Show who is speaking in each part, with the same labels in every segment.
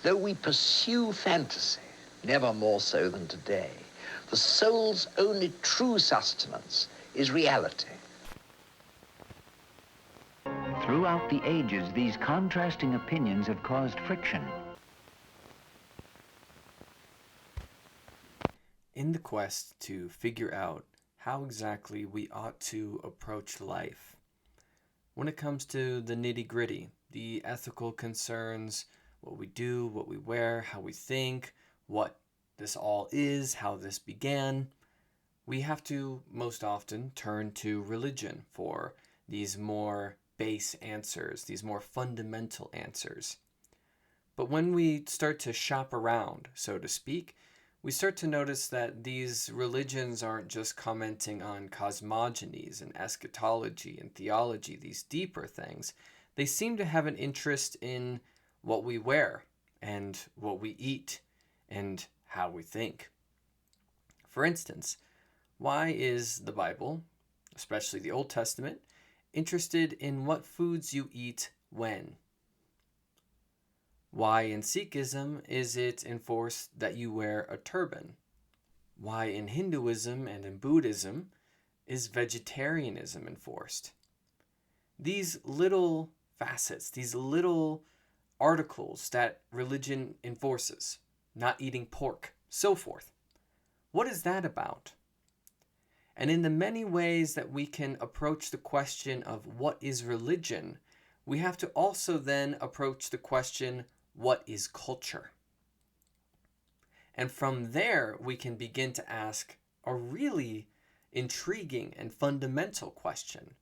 Speaker 1: Though we pursue fantasy, never more so than today, the soul's only true sustenance is reality.
Speaker 2: Throughout the ages, these contrasting opinions have caused friction.
Speaker 3: In the quest to figure out how exactly we ought to approach life, when it comes to the nitty-gritty, the ethical concerns, what we do, what we wear, how we think, what this all is, how this began, we have to most often turn to religion for these more base answers, these more fundamental answers. But when we start to shop around, so to speak, we start to notice that these religions aren't just commenting on cosmogonies and eschatology and theology, these deeper things. They seem to have an interest in what we wear and what we eat and how we think. For instance, why is the Bible, especially the Old Testament, interested in what foods you eat when? Why in Sikhism is it enforced that you wear a turban? Why in Hinduism and in Buddhism is vegetarianism enforced? These little facets, these little articles that religion enforces, not eating pork, so forth. What is that about? And in the many ways that we can approach the question of what is religion, we have to also then approach the question, what is culture? And from there, we can begin to ask a really intriguing and fundamental question.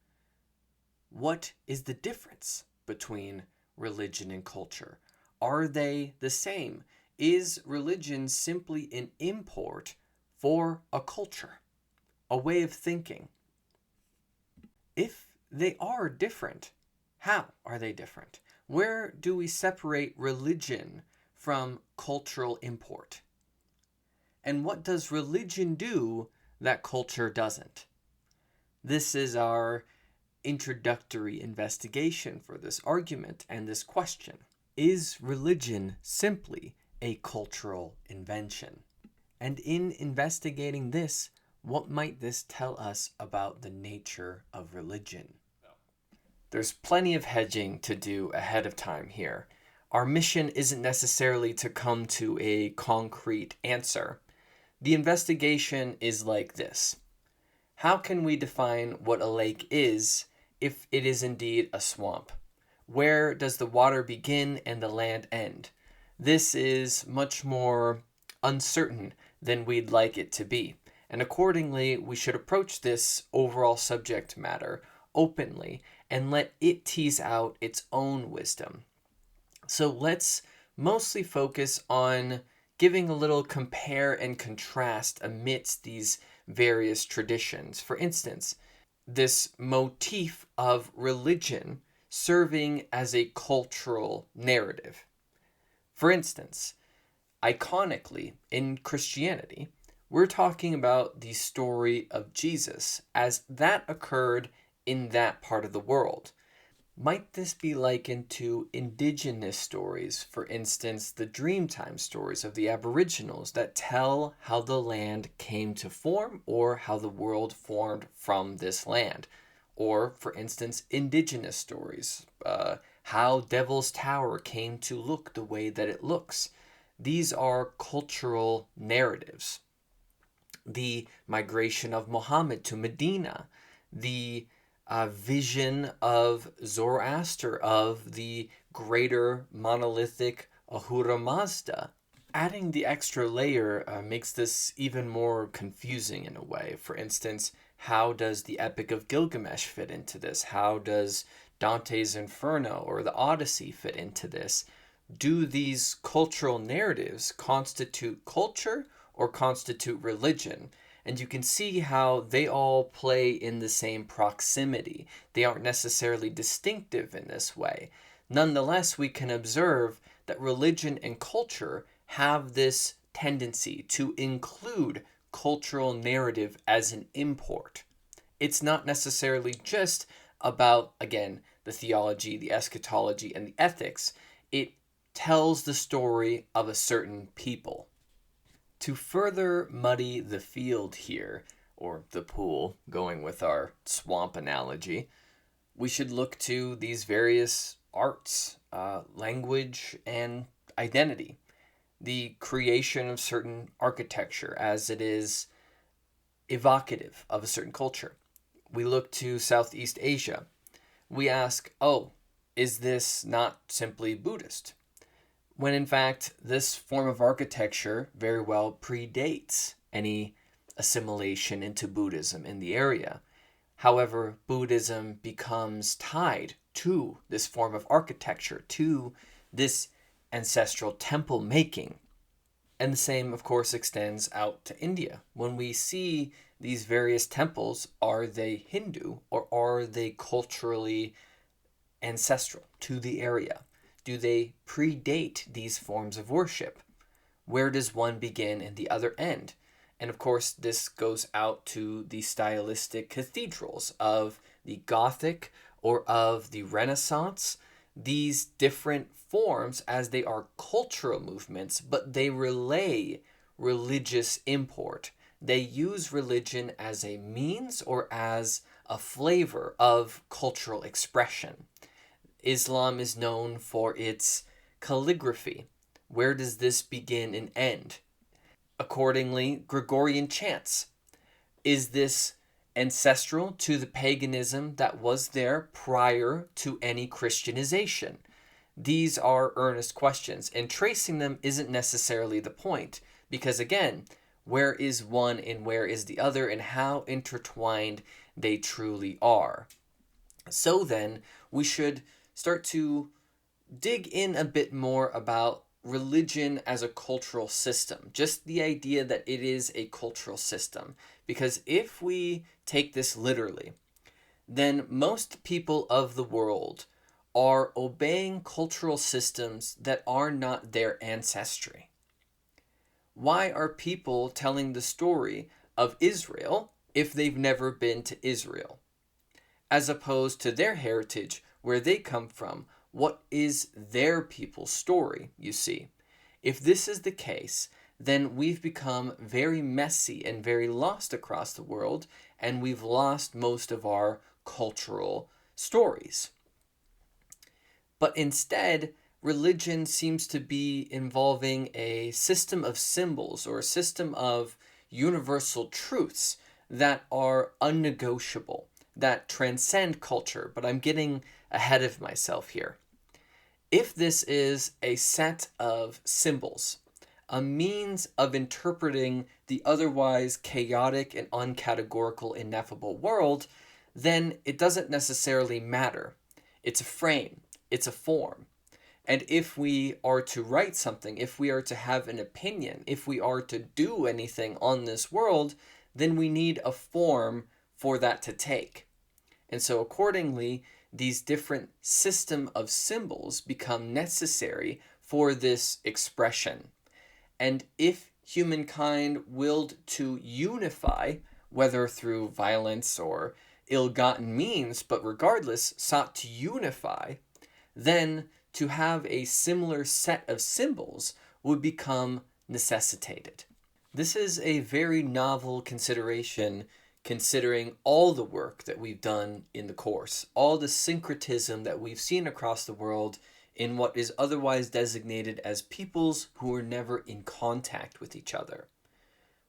Speaker 3: What is the difference between religion and culture? Are they the same? Is religion simply an import for a culture, a way of thinking? If they are different, how are they different? Where do we separate religion from cultural import? And what does religion do that culture doesn't? This is our introductory investigation for this argument and this question. Is religion simply a cultural invention? And in investigating this, what might this tell us about the nature of religion? There's plenty of hedging to do ahead of time here. Our mission isn't necessarily to come to a concrete answer. The investigation is like this. How can we define what a lake is if it is indeed a swamp? Where does the water begin and the land end? This is much more uncertain than we'd like it to be. And accordingly, we should approach this overall subject matter openly and let it tease out its own wisdom. So let's mostly focus on giving a little compare and contrast amidst these various traditions. For instance, this motif of religion serving as a cultural narrative. For instance, iconically in Christianity, we're talking about the story of Jesus as that occurred in that part of the world. Might this be likened to indigenous stories, for instance, the Dreamtime stories of the Aboriginals that tell how the land came to form or how the world formed from this land? Or, for instance, indigenous stories, how Devil's Tower came to look the way that it looks. These are cultural narratives. The migration of Muhammad to Medina, the vision of Zoroaster of the greater monolithic Ahura Mazda. Adding the extra layer makes this even more confusing in a way. For instance, how does the Epic of Gilgamesh fit into this? How does Dante's Inferno or the Odyssey fit into this? Do these cultural narratives constitute culture or constitute religion? And you can see how they all play in the same proximity. They aren't necessarily distinctive in this way. Nonetheless, we can observe that religion and culture have this tendency to include cultural narrative as an import. It's not necessarily just about, again, the theology, the eschatology, and the ethics. It tells the story of a certain people. To further muddy the field here, or the pool, going with our swamp analogy, we should look to these various arts, language, and identity. The creation of certain architecture as it is evocative of a certain culture. We look to Southeast Asia. We ask, oh, is this not simply Buddhist? When in fact, this form of architecture very well predates any assimilation into Buddhism in the area. However, Buddhism becomes tied to this form of architecture, to this ancestral temple making. And the same, of course, extends out to India. When we see these various temples, are they Hindu or are they culturally ancestral to the area? Do they predate these forms of worship? Where does one begin and the other end? And of course, this goes out to the stylistic cathedrals of the Gothic or of the Renaissance. These different forms as they are cultural movements, but they relay religious import. They use religion as a means or as a flavor of cultural expression. Islam is known for its calligraphy. Where does this begin and end? Accordingly, Gregorian chants. Is this ancestral to the paganism that was there prior to any Christianization? These are earnest questions, and tracing them isn't necessarily the point, because again, where is one and where is the other, and how intertwined they truly are. So then, we should start to dig in a bit more about religion as a cultural system, just the idea that it is a cultural system. Because if we take this literally, then most people of the world are obeying cultural systems that are not their ancestry. Why are people telling the story of Israel if they've never been to Israel? As opposed to their heritage, where they come from, what is their people's story, you see? If this is the case, then we've become very messy and very lost across the world, and we've lost most of our cultural stories. But instead, religion seems to be involving a system of symbols or a system of universal truths that are unnegotiable, that transcend culture. But I'm getting ahead of myself here. If this is a set of symbols, a means of interpreting the otherwise chaotic and uncategorical ineffable world, then it doesn't necessarily matter. It's a frame, it's a form. And if we are to write something, if we are to have an opinion, if we are to do anything on this world, then we need a form for that to take. And so accordingly, these different system of symbols become necessary for this expression. And if humankind willed to unify, whether through violence or ill-gotten means, but regardless sought to unify, then to have a similar set of symbols would become necessitated. This is a very novel consideration, considering all the work that we've done in the course, all the syncretism that we've seen across the world in what is otherwise designated as peoples who were never in contact with each other.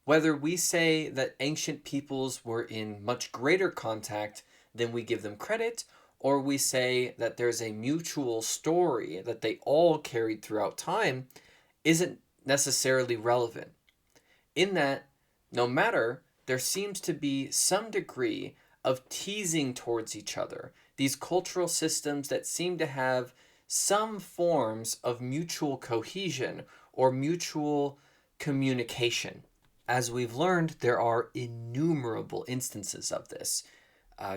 Speaker 3: Whether we say that ancient peoples were in much greater contact than we give them credit, or we say that there's a mutual story that they all carried throughout time, isn't necessarily relevant. In that, no matter, there seems to be some degree of teasing towards each other, these cultural systems that seem to have some forms of mutual cohesion or mutual communication. As we've learned, there are innumerable instances of this.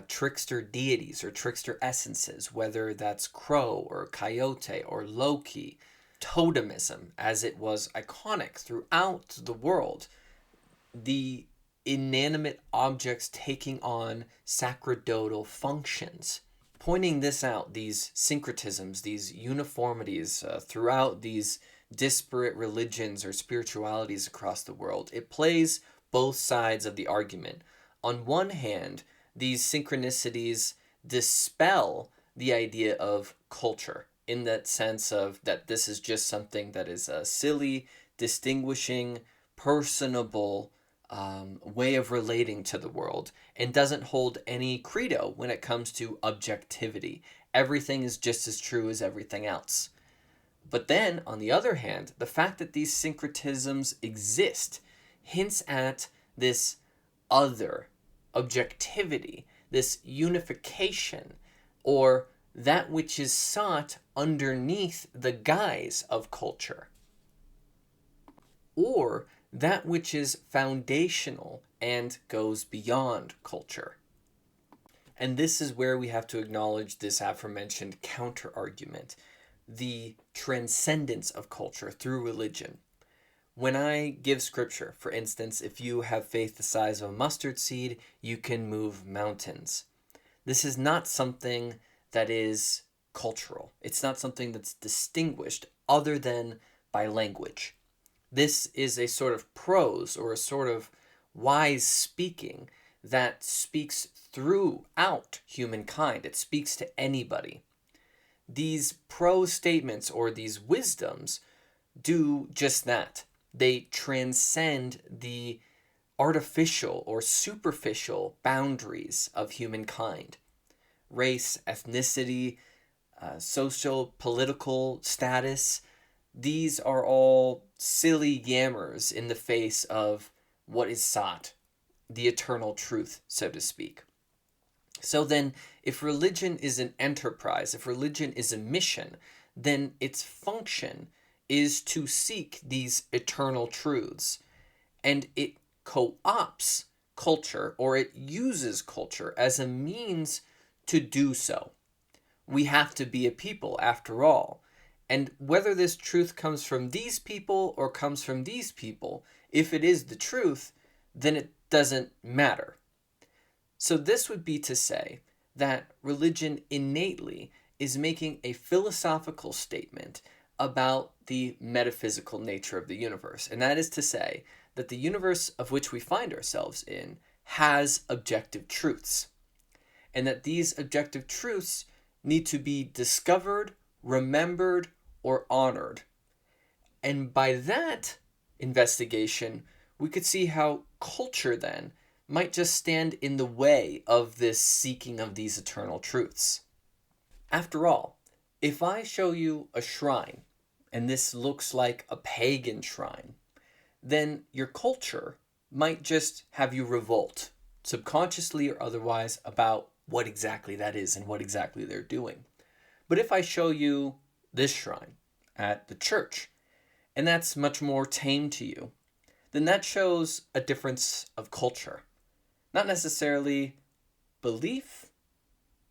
Speaker 3: Trickster deities or trickster essences, whether that's Crow or Coyote or Loki, totemism, as it was iconic throughout the world, the inanimate objects taking on sacerdotal functions, pointing this out, these syncretisms, these uniformities throughout these disparate religions or spiritualities across the world, it plays both sides of the argument. On one hand, these synchronicities dispel the idea of culture in that sense of that this is just something that is a silly, distinguishing, personable way of relating to the world and doesn't hold any credo when it comes to objectivity. Everything is just as true as everything else. But then, on the other hand, the fact that these syncretisms exist hints at this other objectivity, this unification, or that which is sought underneath the guise of culture, or that which is foundational and goes beyond culture. And this is where we have to acknowledge this aforementioned counter-argument, the transcendence of culture through religion. When I give scripture, for instance, if you have faith the size of a mustard seed, you can move mountains. This is not something that is cultural. It's not something that's distinguished other than by language. This is a sort of prose or a sort of wise speaking that speaks throughout humankind. It speaks to anybody. These prose statements or these wisdoms do just that. They transcend the artificial or superficial boundaries of humankind. Race, ethnicity, social, political status, these are all silly yammers in the face of what is sought, the eternal truth, so to speak. So then, if religion is an enterprise, if religion is a mission, then its function is to seek these eternal truths. And it co-opts culture, or it uses culture as a means to do so. We have to be a people, after all. And whether this truth comes from these people or comes from these people, if it is the truth, then it doesn't matter. So this would be to say that religion innately is making a philosophical statement about the metaphysical nature of the universe. And that is to say that the universe of which we find ourselves in has objective truths. And that these objective truths need to be discovered, remembered, or honored. And by that investigation, we could see how culture then might just stand in the way of this seeking of these eternal truths. After all, if I show you a shrine, and this looks like a pagan shrine, then your culture might just have you revolt, subconsciously or otherwise, about what exactly that is and what exactly they're doing. But if I show you this shrine at the church, and that's much more tame to you, then that shows a difference of culture. Not necessarily belief,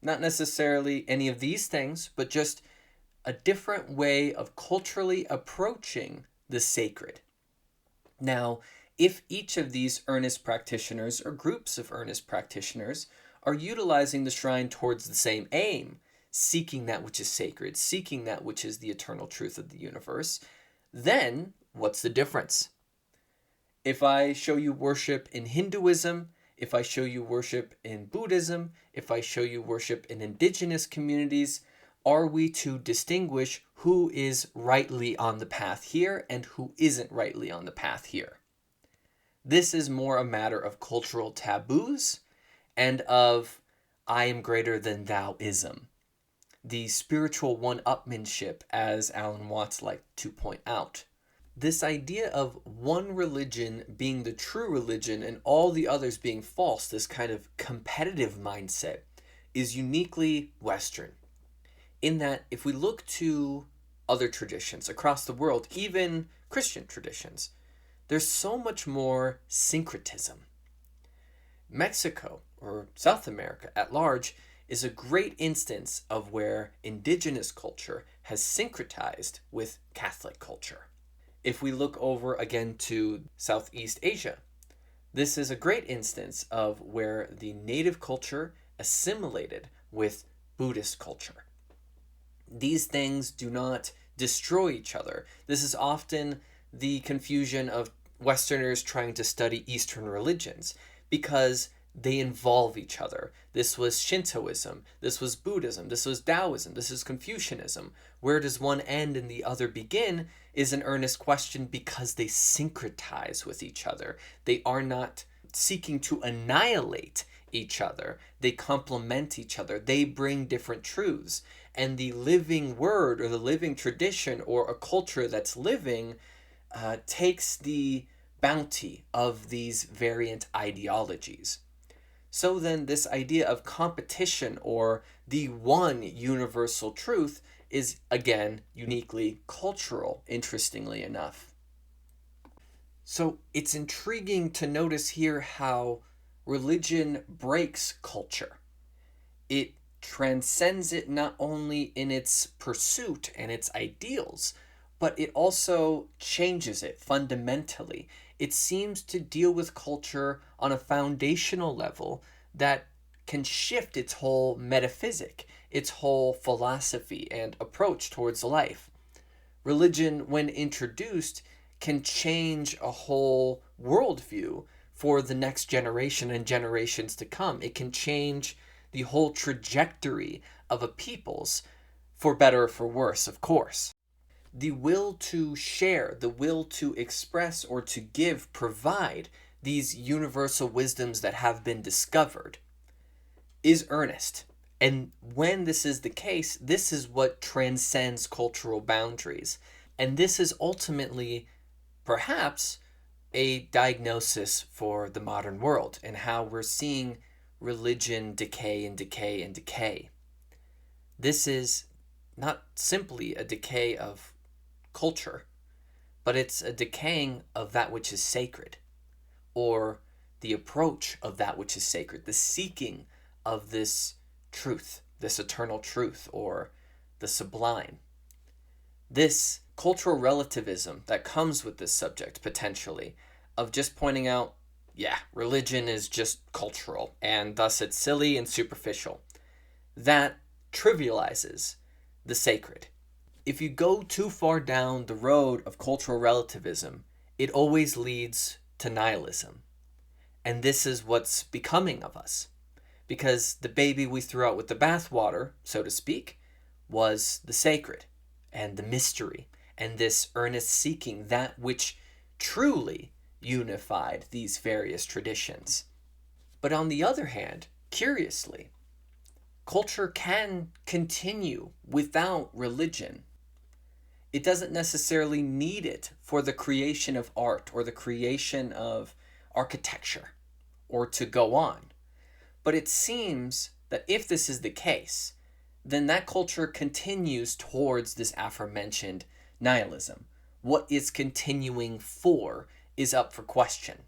Speaker 3: not necessarily any of these things, but just a different way of culturally approaching the sacred. Now, if each of these earnest practitioners or groups of earnest practitioners are utilizing the shrine towards the same aim, seeking that which is sacred, seeking that which is the eternal truth of the universe, then what's the difference? If I show you worship in Hinduism, if I show you worship in Buddhism, if I show you worship in indigenous communities, are we to distinguish who is rightly on the path here and who isn't rightly on the path here? This is more a matter of cultural taboos and of I am greater than thou-ism. The spiritual one-upmanship, as Alan Watts liked to point out. This idea of one religion being the true religion and all the others being false, this kind of competitive mindset, is uniquely Western. In that, if we look to other traditions across the world, even Christian traditions, there's so much more syncretism. Mexico, or South America at large, is a great instance of where indigenous culture has syncretized with Catholic culture. If we look over again to Southeast Asia, this is a great instance of where the native culture assimilated with Buddhist culture. These things do not destroy each other. This is often the confusion of Westerners trying to study Eastern religions, because they involve each other. This was Shintoism, this was Buddhism, this was Taoism, this is Confucianism. Where does one end and the other begin is an earnest question, because they syncretize with each other. They are not seeking to annihilate each other. They complement each other. They bring different truths. And the living word, or the living tradition, or a culture that's living, takes the bounty of these variant ideologies. So then this idea of competition, or the one universal truth, is again uniquely cultural, interestingly enough. So it's intriguing to notice here how religion breaks culture. It transcends it not only in its pursuit and its ideals, but it also changes it fundamentally. It seems to deal with culture on a foundational level that can shift its whole metaphysic, its whole philosophy and approach towards life. Religion, when introduced, can change a whole worldview for the next generation and generations to come. It can change the whole trajectory of a people's, for better or for worse, of course. The will to share, the will to express or to give, provide these universal wisdoms that have been discovered is earnest. And when this is the case, this is what transcends cultural boundaries. And this is ultimately, perhaps, a diagnosis for the modern world and how we're seeing religion decay and decay and decay. This is not simply a decay of culture, but it's a decaying of that which is sacred, or the approach of that which is sacred, the seeking of this truth, this eternal truth, or the sublime. This cultural relativism that comes with this subject, potentially, of just pointing out, yeah, religion is just cultural, and thus it's silly and superficial. That trivializes the sacred. If you go too far down the road of cultural relativism, it always leads to nihilism. And this is what's becoming of us. Because the baby we threw out with the bathwater, so to speak, was the sacred and the mystery and this earnest seeking, that which truly unified these various traditions. But on the other hand, curiously, culture can continue without religion. It doesn't necessarily need it for the creation of art or the creation of architecture or to go on. But it seems that if this is the case, then that culture continues towards this aforementioned nihilism. What it's continuing for is up for question.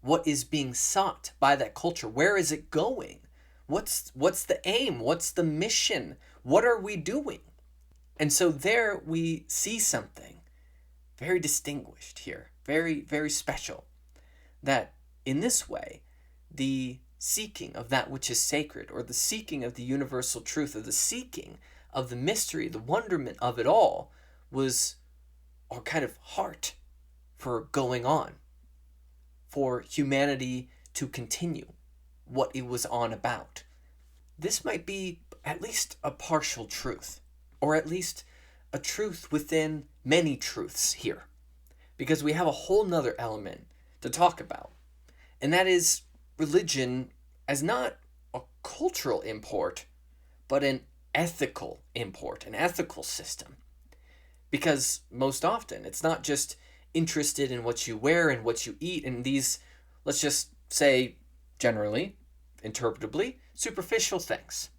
Speaker 3: What is being sought by that culture? Where is it going? What's the aim? What's the mission? What are we doing? And so there we see something very distinguished here, very, very special, that in this way, the seeking of that which is sacred, or the seeking of the universal truth, or the seeking of the mystery, the wonderment of it all, was our kind of heart for going on, for humanity to continue what it was on about. This might be at least a partial truth, or at least a truth within many truths here, because we have a whole nother element to talk about, and that is religion as not a cultural import, but an ethical import, an ethical system. Because most often it's not just interested in what you wear and what you eat and these, let's just say generally, interpretably, superficial things.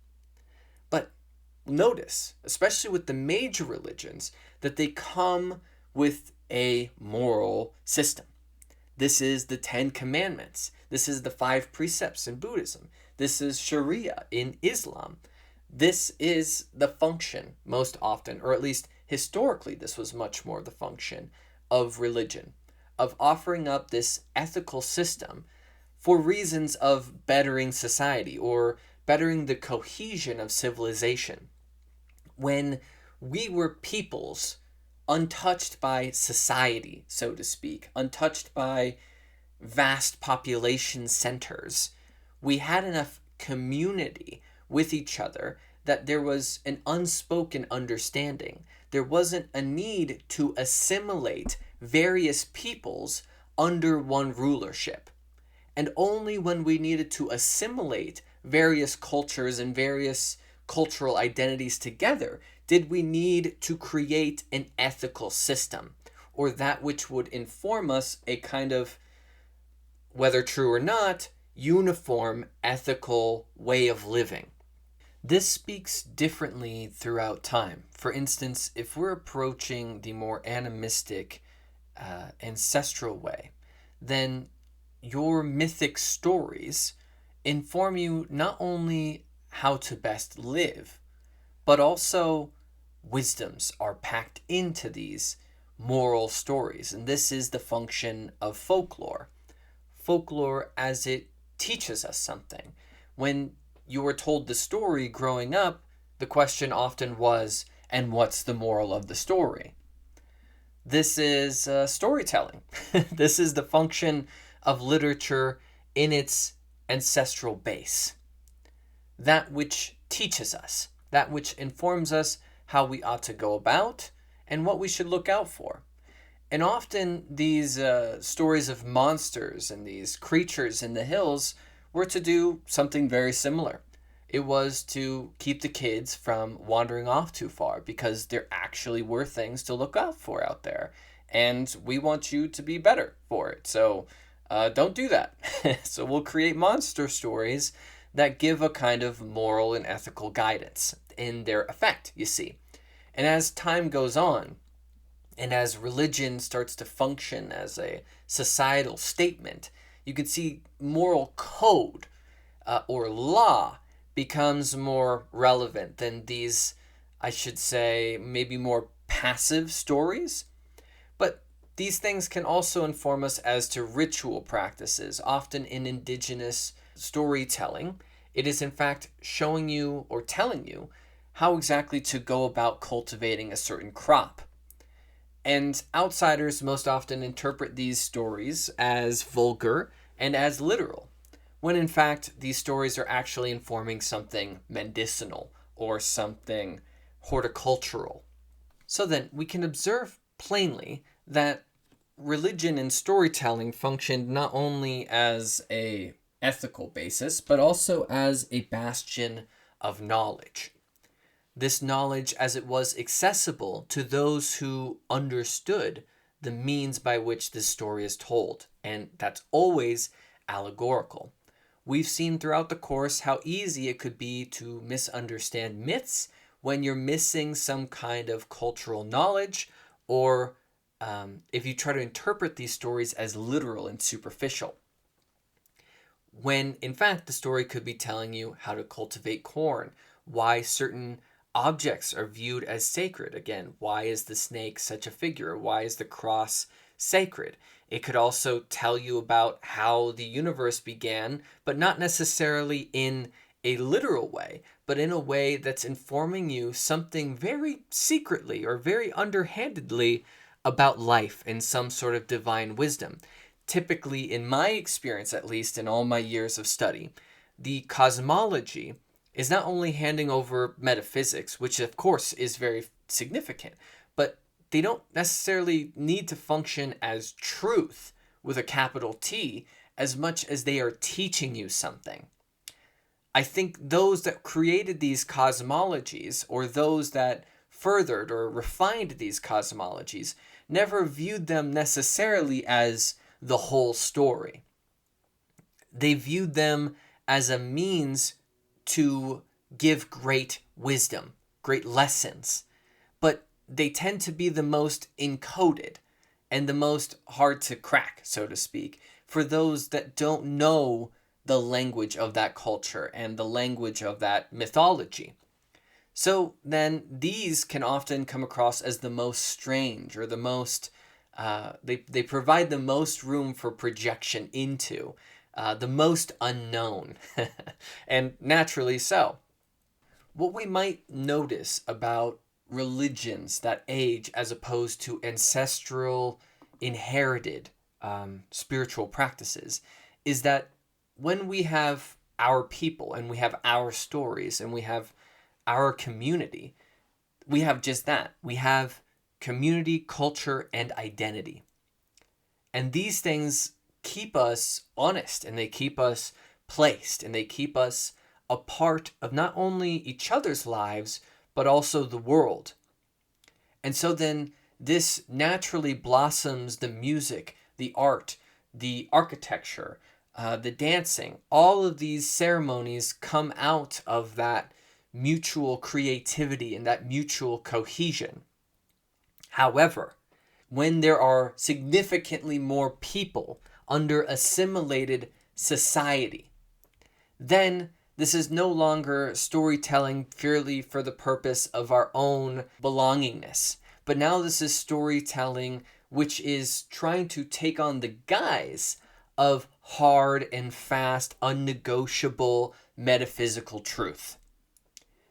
Speaker 3: But notice, especially with the major religions, that they come with a moral system. This is the 10 Commandments. This is the 5 precepts in Buddhism. This is Sharia in Islam. This is the function, most often, or at least historically, this was much more the function of religion, of offering up this ethical system for reasons of bettering society, or bettering the cohesion of civilization. When we were peoples untouched by society, so to speak, untouched by vast population centers, we had enough community with each other that there was an unspoken understanding. There wasn't a need to assimilate various peoples under one rulership. And only when we needed to assimilate various cultures and various cultural identities together did we need to create an ethical system, or that which would inform us a kind of, whether true or not, uniform ethical way of living. This speaks differently throughout time. For instance, if we're approaching the more animistic, ancestral way, then your mythic stories inform you not only how to best live, but also wisdoms are packed into these moral stories. And this is the function of folklore. Folklore as it teaches us something. When you were told the story growing up, the question often was, and what's the moral of the story? This is storytelling. This is the function of literature in its ancestral base. That which teaches us, that which informs us how we ought to go about and what we should look out for. And often these stories of monsters and these creatures in the hills were to do something very similar. It was to keep the kids from wandering off too far, because there actually were things to look out for out there. And we want you to be better for it. So don't do that. So we'll create monster stories that give a kind of moral and ethical guidance in their effect, you see. And as time goes on, and as religion starts to function as a societal statement, you can see moral code or law becomes more relevant than these, I should say, maybe more passive stories. But these things can also inform us as to ritual practices. Often in indigenous storytelling, it is in fact showing you or telling you how exactly to go about cultivating a certain crop. And outsiders most often interpret these stories as vulgar and as literal, when in fact these stories are actually informing something medicinal or something horticultural. So then we can observe plainly that religion and storytelling functioned not only as a ethical basis, but also as a bastion of knowledge. This knowledge as it was accessible to those who understood the means by which this story is told, and that's always allegorical. We've seen throughout the course how easy it could be to misunderstand myths when you're missing some kind of cultural knowledge, or if you try to interpret these stories as literal and superficial. When in fact the story could be telling you how to cultivate corn, why certain objects are viewed as sacred. Again, why is the snake such a figure? Why is the cross sacred? It could also tell you about how the universe began, but not necessarily in a literal way, but in a way that's informing you something very secretly or very underhandedly about life and some sort of divine wisdom. Typically, in my experience, at least in all my years of study, the cosmology is not only handing over metaphysics, which of course is very significant, but they don't necessarily need to function as truth with a capital T as much as they are teaching you something. I think those that created these cosmologies, or those that furthered or refined these cosmologies, never viewed them necessarily as the whole story. They viewed them as a means to give great wisdom, great lessons, but they tend to be the most encoded and the most hard to crack, so to speak, for those that don't know the language of that culture and the language of that mythology. So then these can often come across as the most strange, or the most, they provide the most room for projection into the most unknown, and naturally so. What we might notice about religions that age as opposed to ancestral, inherited spiritual practices is that when we have our people and we have our stories and we have our community, we have just that. We have community, culture, and identity. And these things keep us honest and they keep us placed and they keep us a part of not only each other's lives, but also the world. And so then this naturally blossoms the music, the art, the architecture, the dancing. All of these ceremonies come out of that mutual creativity and that mutual cohesion. However, when there are significantly more people under assimilated society, then this is no longer storytelling purely for the purpose of our own belongingness, but now this is storytelling which is trying to take on the guise of hard and fast, unnegotiable metaphysical truth.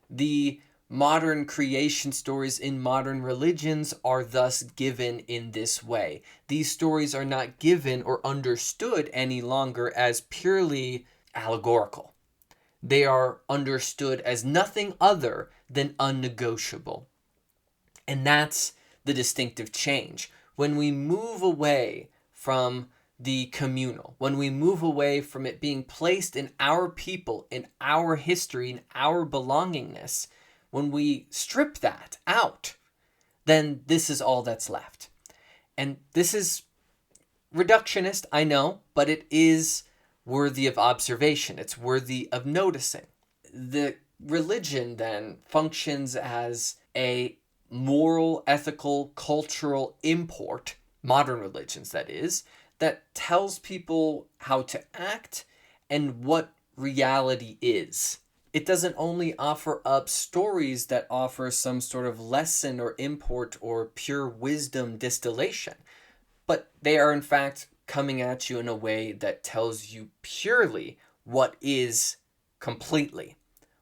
Speaker 3: The modern creation stories in modern religions are thus given in this way. These stories are not given or understood any longer as purely allegorical. They are understood as nothing other than unnegotiable. And that's the distinctive change. When we move away from the communal, when we move away from it being placed in our people, in our history, in our belongingness, when we strip that out, then this is all that's left. And this is reductionist, I know, but it is worthy of observation. It's worthy of noticing. The religion then functions as a moral, ethical, cultural import, modern religions that is, that tells people how to act and what reality is. It doesn't only offer up stories that offer some sort of lesson or import or pure wisdom distillation, but they are in fact coming at you in a way that tells you purely what is completely.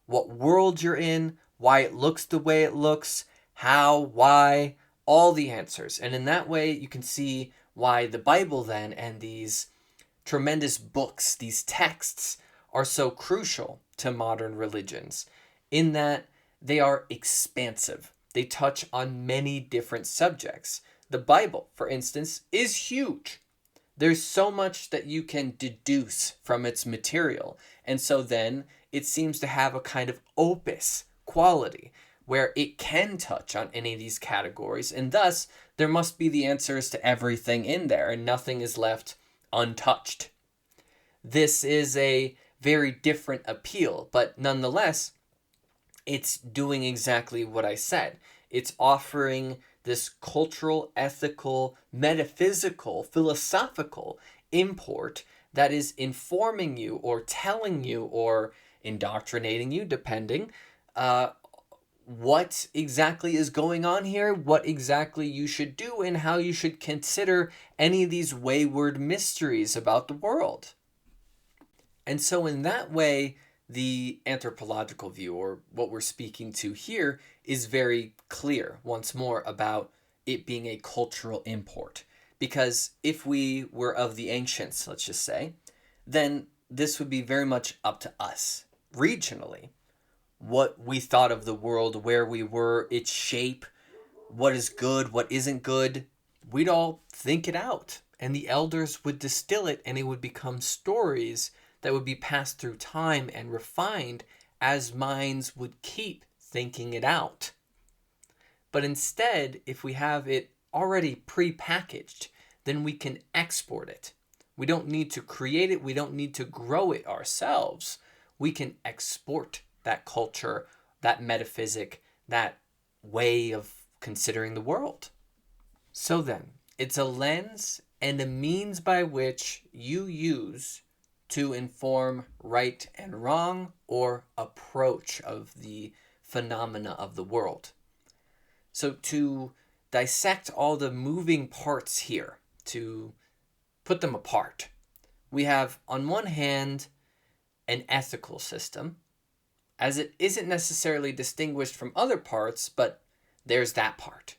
Speaker 3: What world you're in, why it looks the way it looks, how, why, all the answers. And in that way, you can see why the Bible then and these tremendous books, these texts, are so crucial to modern religions in that they are expansive. They touch on many different subjects. The Bible, for instance, is huge. There's so much that you can deduce from its material. And so then it seems to have a kind of opus quality where it can touch on any of these categories. And thus, there must be the answers to everything in there and nothing is left untouched. This is a very different appeal, but nonetheless, it's doing exactly what I said. It's offering this cultural, ethical, metaphysical, philosophical import that is informing you or telling you or indoctrinating you, depending, what exactly is going on here, what exactly you should do, and how you should consider any of these wayward mysteries about the world. And so in that way, the anthropological view, or what we're speaking to here, is very clear, once more, about it being a cultural import. Because if we were of the ancients, let's just say, then this would be very much up to us, regionally, what we thought of the world, where we were, its shape, what is good, what isn't good. We'd all think it out, and the elders would distill it, and it would become stories that would be passed through time and refined as minds would keep thinking it out. But instead, if we have it already pre-packaged, then we can export it. We don't need to create it. We don't need to grow it ourselves. We can export that culture, that metaphysic, that way of considering the world. So then, it's a lens and a means by which you use to inform right and wrong or approach of the phenomena of the world. So to dissect all the moving parts here, to put them apart, We have, on one hand, an ethical system, as it isn't necessarily distinguished from other parts, but there's that part.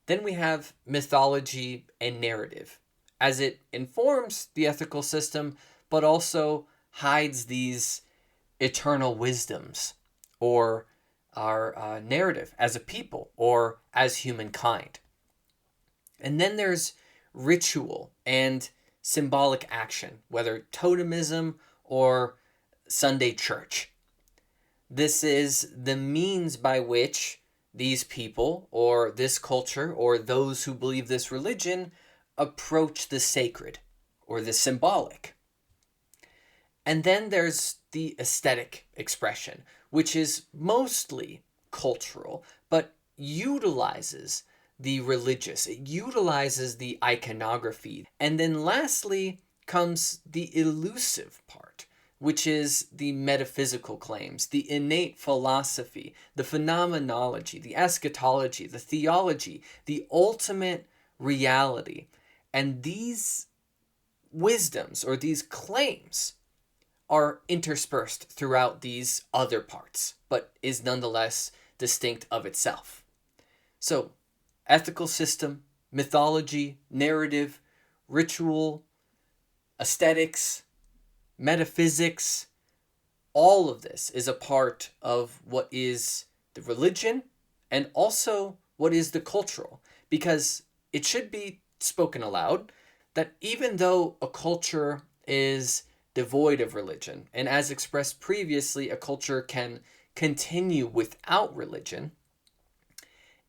Speaker 3: Then we have mythology and narrative, as it informs the ethical system, but also hides these eternal wisdoms, or our narrative as a people, or as humankind. And then there's ritual and symbolic action, whether totemism or Sunday church. This is the means by which these people, or this culture, or those who believe this religion, approach the sacred, or the symbolic. And then there's the aesthetic expression, which is mostly cultural, but utilizes the religious. It utilizes the iconography. And then lastly comes the elusive part, which is the metaphysical claims, the innate philosophy, the phenomenology, the eschatology, the theology, the ultimate reality. And these wisdoms, or these claims, are interspersed throughout these other parts, but is nonetheless distinct of itself. So, ethical system, mythology, narrative, ritual, aesthetics, metaphysics, all of this is a part of what is the religion and also what is the cultural, because it should be spoken aloud that even though a culture is devoid of religion, and as expressed previously, a culture can continue without religion,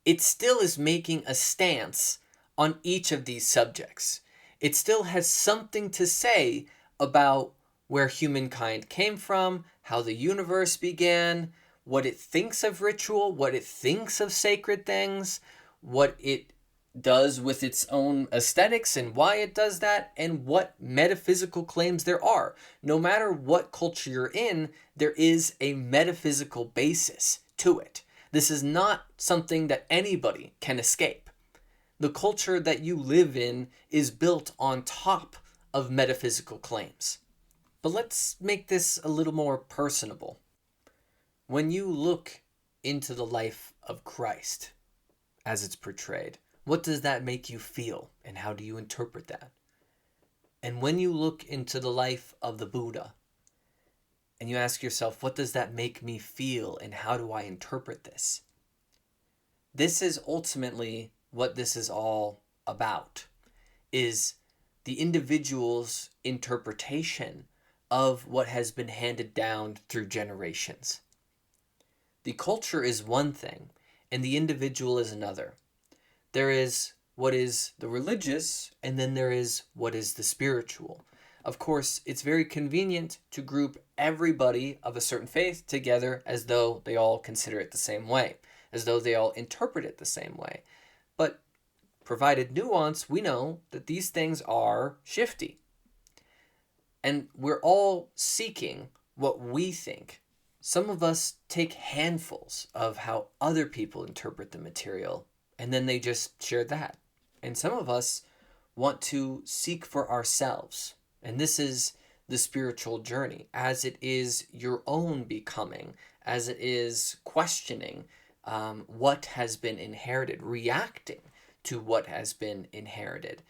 Speaker 3: it still is making a stance on each of these subjects. It still has something to say about where humankind came from, how the universe began, what it thinks of ritual, what it thinks of sacred things, what it does with its own aesthetics and why it does that, and what metaphysical claims there are. No matter what culture you're in, there is a metaphysical basis to it. This is not something that anybody can escape. The culture that you live in is built on top of metaphysical claims. But let's make this a little more personable. When you look into the life of Christ as it's portrayed, what does that make you feel, and how do you interpret that? And when you look into the life of the Buddha, and you ask yourself, what does that make me feel, and how do I interpret this? This is ultimately what this is all about, is the individual's interpretation of what has been handed down through generations. The culture is one thing, and the individual is another. There is what is the religious, and then there is what is the spiritual. Of course, it's very convenient to group everybody of a certain faith together as though they all consider it the same way, as though they all interpret it the same way. But provided nuance, we know that these things are shifty. And we're all seeking what we think. Some of us take handfuls of how other people interpret the material, and then they just share that. And some of us want to seek for ourselves. And this is the spiritual journey, as it is your own becoming, as it is questioning what has been inherited, reacting to what has been inherited.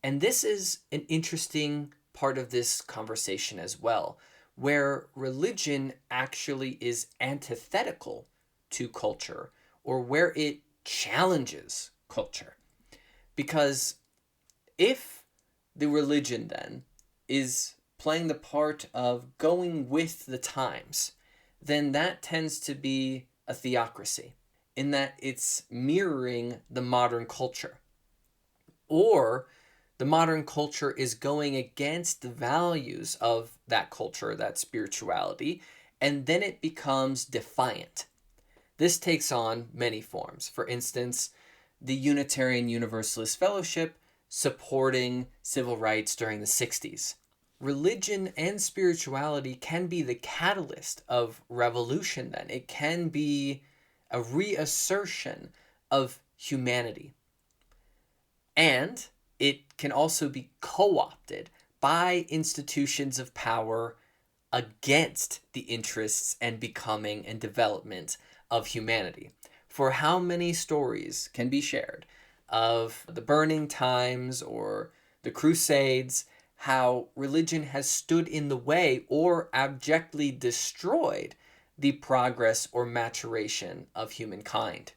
Speaker 3: And this is an interesting part of this conversation as well, where religion actually is antithetical to culture, or where it challenges culture. Because if the religion then is playing the part of going with the times, then that tends to be a theocracy, in that it's mirroring the modern culture. Or the modern culture is going against the values of that culture, that spirituality, and then it becomes defiant. This takes on many forms. For instance, the Unitarian Universalist Fellowship supporting civil rights during the 60s. Religion and spirituality can be the catalyst of revolution then. It can be a reassertion of humanity. And it can also be co-opted by institutions of power against the interests and becoming and development of humanity. For how many stories can be shared of the burning times or the Crusades, how religion has stood in the way or abjectly destroyed the progress or maturation of humankind?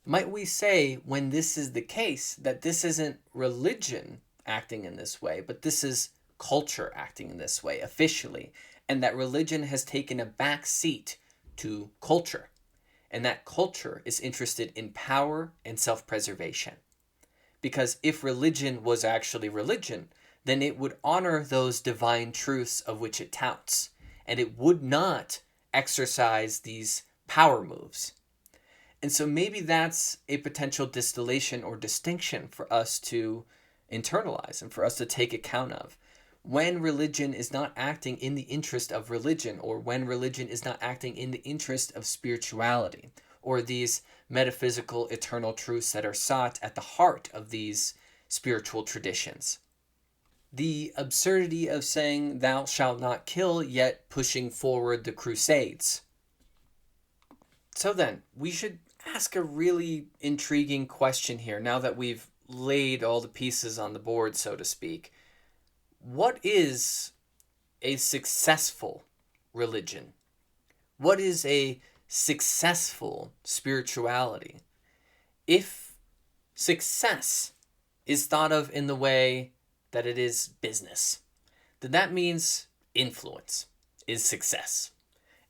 Speaker 3: Might we say, when this is the case, that this isn't religion acting in this way, but this is culture acting in this way officially, and that religion has taken a back seat to culture, and that culture is interested in power and self-preservation? Because if religion was actually religion, then it would honor those divine truths of which it touts, and it would not exercise these power moves. And so maybe that's a potential distillation or distinction for us to internalize and for us to take account of. When religion is not acting in the interest of religion, or when religion is not acting in the interest of spirituality, or these metaphysical eternal truths that are sought at the heart of these spiritual traditions. The absurdity of saying thou shalt not kill, yet pushing forward the Crusades. So then, we should ask a really intriguing question here now that we've laid all the pieces on the board, so to speak. What is a successful religion? What is a successful spirituality? If success is thought of in the way that it is business, then that means influence is success.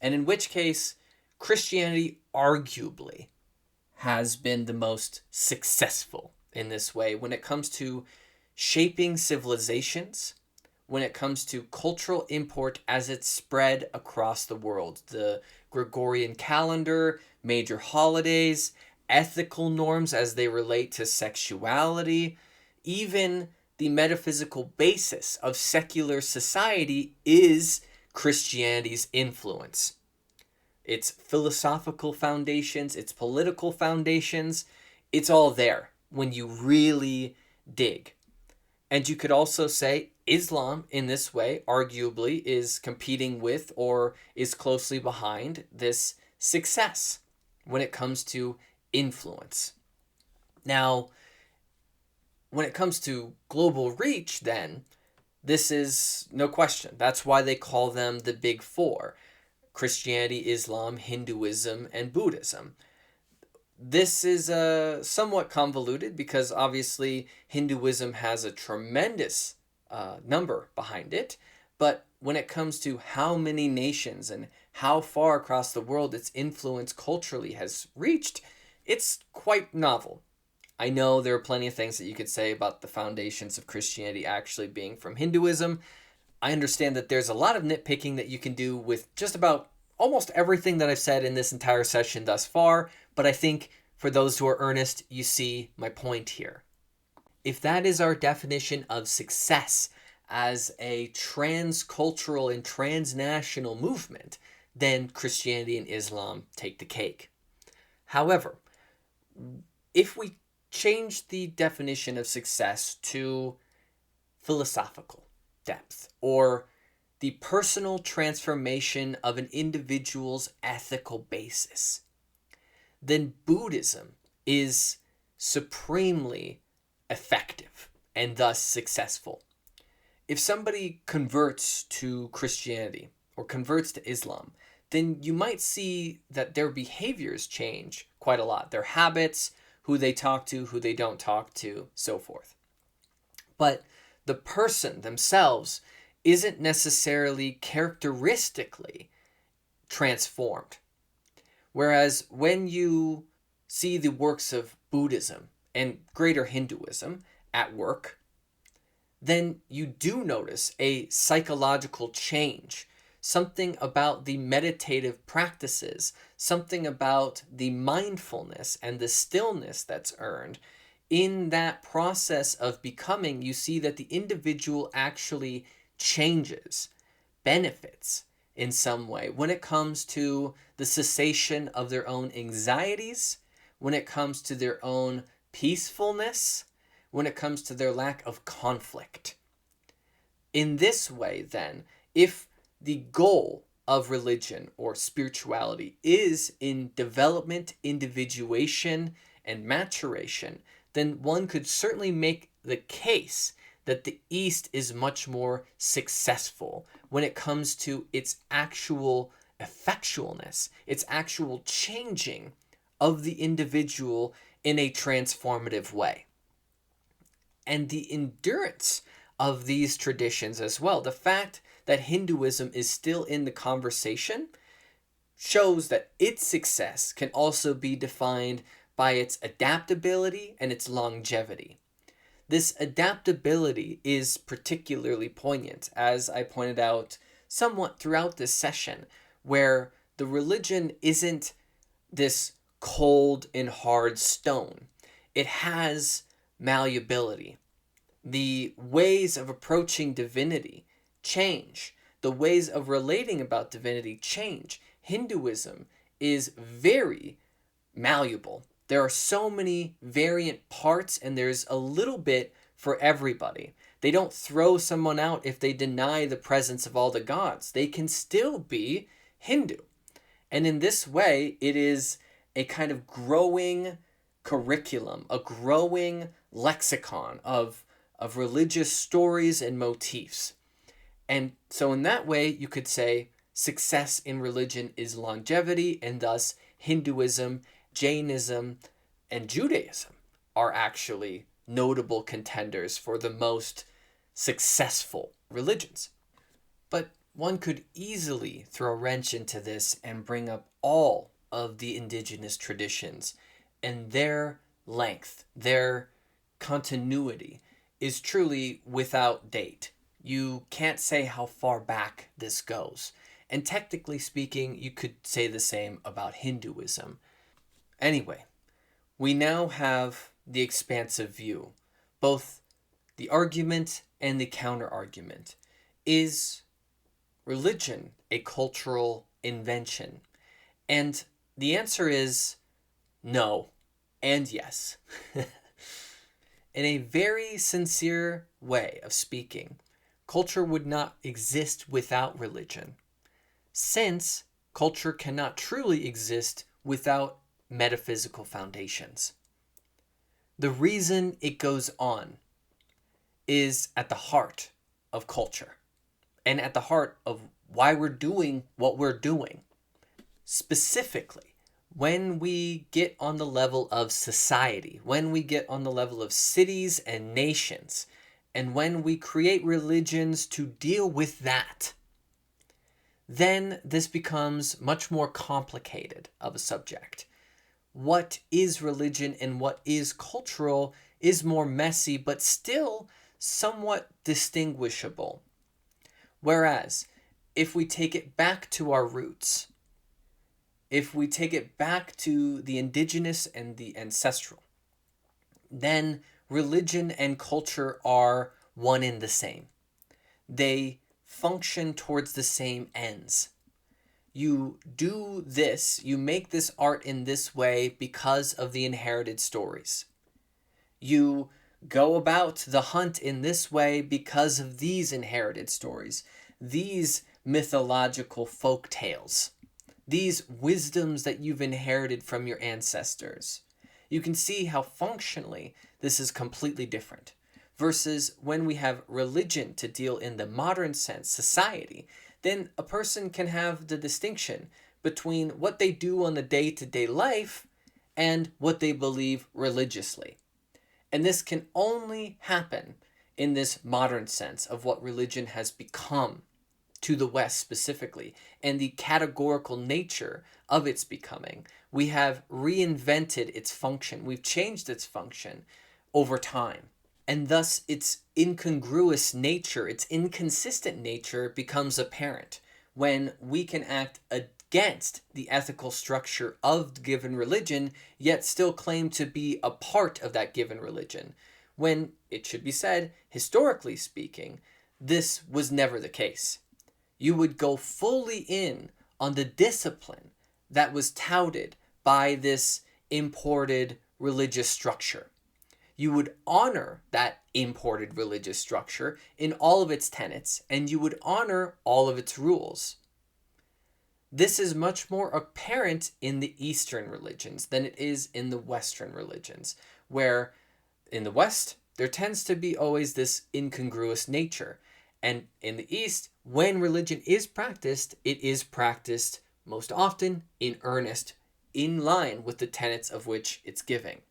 Speaker 3: And in which case, Christianity arguably has been the most successful in this way when it comes to shaping civilizations, when it comes to cultural import as it's spread across the world. The Gregorian calendar, major holidays, ethical norms as they relate to sexuality, even the metaphysical basis of secular society is Christianity's influence. Its philosophical foundations, its political foundations, it's all there when you really dig. And you could also say Islam in this way arguably is competing with or is closely behind this success when it comes to influence. Now, when it comes to global reach, then, this is no question. That's why they call them the Big Four: Christianity, Islam, Hinduism, and Buddhism. This is somewhat convoluted because obviously Hinduism has a tremendous number behind it, but when it comes to how many nations and how far across the world its influence culturally has reached, it's quite novel. I know there are plenty of things that you could say about the foundations of Christianity actually being from Hinduism. I understand that there's a lot of nitpicking that you can do with just about almost everything that I've said in this entire session thus far, but I think for those who are earnest, you see my point here. If that is our definition of success as a transcultural and transnational movement, then Christianity and Islam take the cake. However, if we change the definition of success to philosophical depth, or the personal transformation of an individual's ethical basis, then Buddhism is supremely effective and thus successful. If somebody converts to Christianity or converts to Islam, then you might see that their behaviors change quite a lot. Their habits, who they talk to, who they don't talk to, so forth. But the person themselves isn't necessarily characteristically transformed. Whereas when you see the works of Buddhism and greater Hinduism at work, then you do notice a psychological change, something about the meditative practices, something about the mindfulness and the stillness that's earned. In that process of becoming, you see that the individual actually changes, benefits in some way when it comes to the cessation of their own anxieties, when it comes to their own peacefulness, when it comes to their lack of conflict. In this way, then, if the goal of religion or spirituality is in development, individuation, and maturation, then one could certainly make the case that the East is much more successful when it comes to its actual effectualness, its actual changing of the individual in a transformative way. And the endurance of these traditions as well, the fact that Hinduism is still in the conversation, shows that its success can also be defined by its adaptability and its longevity. This adaptability is particularly poignant, as I pointed out somewhat throughout this session, where the religion isn't this cold and hard stone. It has malleability. The ways of approaching divinity change. The ways of relating about divinity change. Hinduism is very malleable. There are so many variant parts, and there's a little bit for everybody. They don't throw someone out if they deny the presence of all the gods. They can still be Hindu. And in this way, it is a kind of growing curriculum, a growing lexicon of religious stories and motifs. And so in that way, you could say success in religion is longevity, and thus Hinduism, Jainism, and Judaism are actually notable contenders for the most successful religions. But one could easily throw a wrench into this and bring up all of the indigenous traditions, and their length, their continuity is truly without date. You can't say how far back this goes. And technically speaking, you could say the same about Hinduism. Anyway, we now have the expansive view, both the argument and the counter-argument. Is religion a cultural invention? And the answer is no and yes. In a very sincere way of speaking, culture would not exist without religion, since culture cannot truly exist without metaphysical foundations. The reason it goes on is at the heart of culture, and at the heart of why we're doing what we're doing. Specifically, when we get on the level of society, when we get on the level of cities and nations, and when we create religions to deal with that, then this becomes much more complicated of a subject. What is religion and what is cultural is more messy, but still somewhat distinguishable. Whereas, if we take it back to our roots, if we take it back to the indigenous and the ancestral, then religion and culture are one and the same. They function towards the same ends. You do this, you make this art in this way because of the inherited stories. You go about the hunt in this way because of these inherited stories, these mythological folk tales, these wisdoms that you've inherited from your ancestors. You can see how functionally this is completely different. Versus when we have religion to deal in the modern sense, society, then a person can have the distinction between what they do on the day-to-day life and what they believe religiously. And this can only happen in this modern sense of what religion has become to the West specifically, and the categorical nature of its becoming. We have reinvented its function. We've changed its function over time. And thus its incongruous nature, its inconsistent nature becomes apparent when we can act against the ethical structure of the given religion, yet still claim to be a part of that given religion. When, it should be said, historically speaking, this was never the case. You would go fully in on the discipline that was touted by this imported religious structure. you would honor that imported religious structure in all of its tenets, and you would honor all of its rules. This is much more apparent in the Eastern religions than it is in the Western religions, where in the West, there tends to be always this incongruous nature. And in the East, when religion is practiced, it is practiced most often in earnest, in line with the tenets of which it's giving.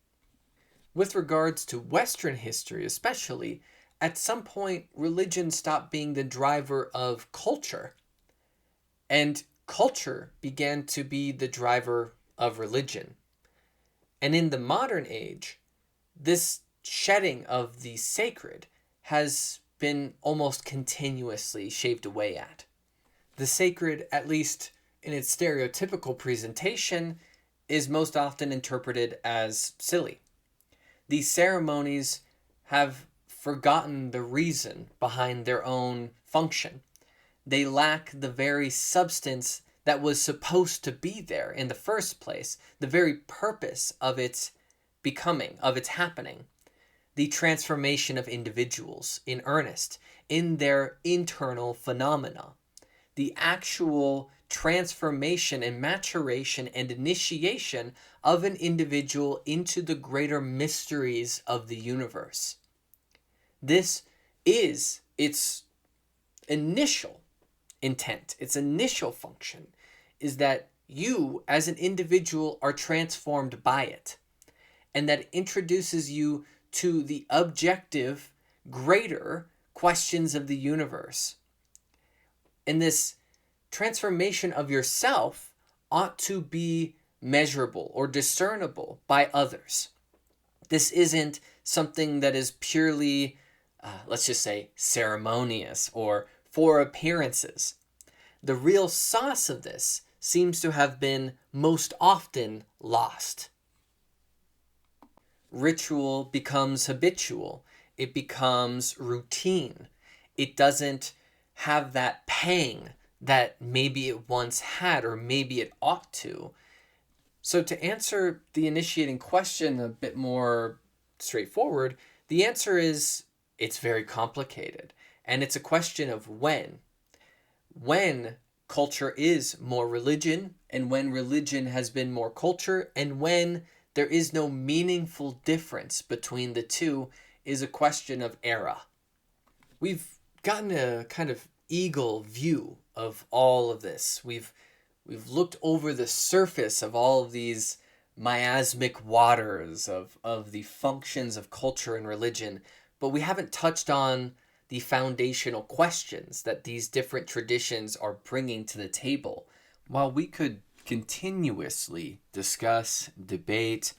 Speaker 3: With regards to Western history especially, at some point, religion stopped being the driver of culture, and culture began to be the driver of religion. And in the modern age, this shedding of the sacred has been almost continuously shaved away at. The sacred, at least in its stereotypical presentation, is most often interpreted as silly. These ceremonies have forgotten the reason behind their own function. They lack the very substance that was supposed to be there in the first place, the very purpose of its becoming, of its happening. The transformation of individuals in earnest, in their internal phenomena. The actual transformation and maturation and initiation of an individual into the greater mysteries of the universe. This is its initial intent, its initial function, is that you as an individual are transformed by it, and that it introduces you to the objective, greater questions of the universe. And this transformation of yourself ought to be measurable or discernible by others. This isn't something that is purely, let's just say, ceremonious or for appearances. The real sauce of this seems to have been most often lost. Ritual becomes habitual. It becomes routine. It doesn't have that pang that maybe it once had or maybe it ought to. So to answer the initiating question a bit more straightforward, the answer is it's very complicated. And it's a question of when. When culture is more religion, and when religion has been more culture, and when there is no meaningful difference between the two is a question of era. We've gotten a kind of eagle view of all of this. We've looked over the surface of all of these miasmic waters of the functions of culture and religion, but we haven't touched on the foundational questions that these different traditions are bringing to the table. While we could continuously discuss, debate,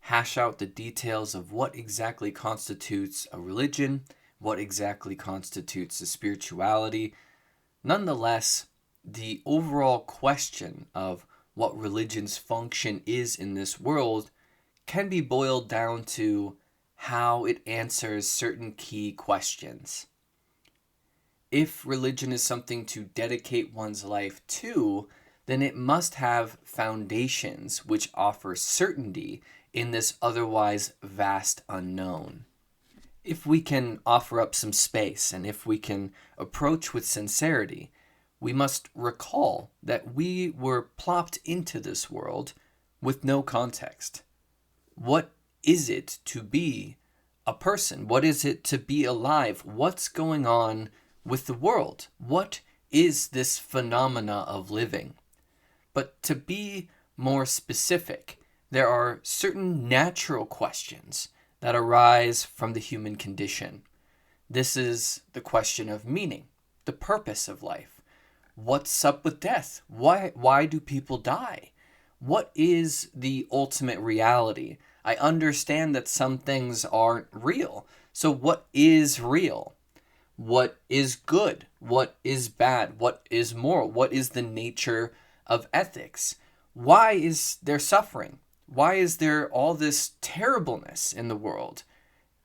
Speaker 3: hash out the details of what exactly constitutes a religion, what exactly constitutes a spirituality, nonetheless, the overall question of what religion's function is in this world can be boiled down to how it answers certain key questions. If religion is something to dedicate one's life to, then it must have foundations which offer certainty in this otherwise vast unknown. If we can offer up some space and if we can approach with sincerity, we must recall that we were plopped into this world with no context. What is it to be a person? What is it to be alive? What's going on with the world? What is this phenomena of living? But to be more specific, there are certain natural questions that arise from the human condition. This is the question of meaning, the purpose of life. What's up with death? Why do people die? What is the ultimate reality? I understand that some things aren't real. So what is real? What is good? What is bad? What is moral? What is the nature of ethics? Why is there suffering? Why is there all this terribleness in the world?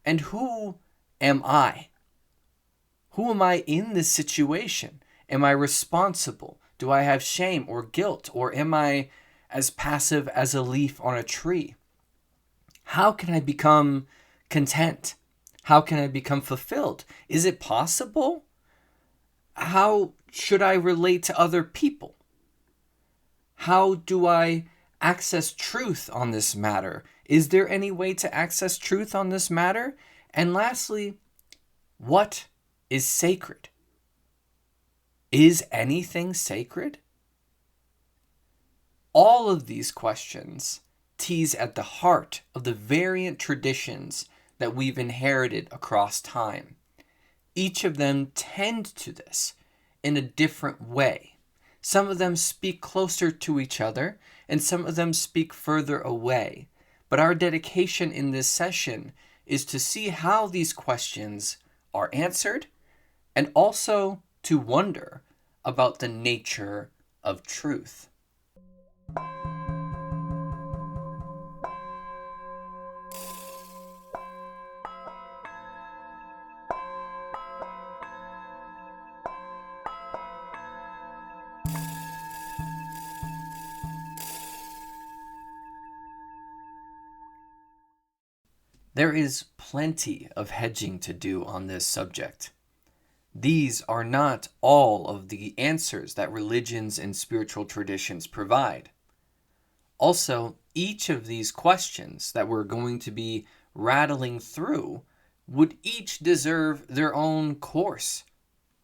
Speaker 3: And who am I? Who am I in this situation? Am I responsible? Do I have shame or guilt? Or am I as passive as a leaf on a tree? How can I become content? How can I become fulfilled? Is it possible? How should I relate to other people? How do I access truth on this matter? Is there any way to access truth on this matter? And lastly, what is sacred? Is anything sacred? All of these questions tease at the heart of the variant traditions that we've inherited across time. Each of them tend to this in a different way. Some of them speak closer to each other, and some of them speak further away. But our dedication in this session is to see how these questions are answered, and also to wonder about the nature of truth. There is plenty of hedging to do on this subject. These are not all of the answers that religions and spiritual traditions provide. Also, each of these questions that we're going to be rattling through would each deserve their own course.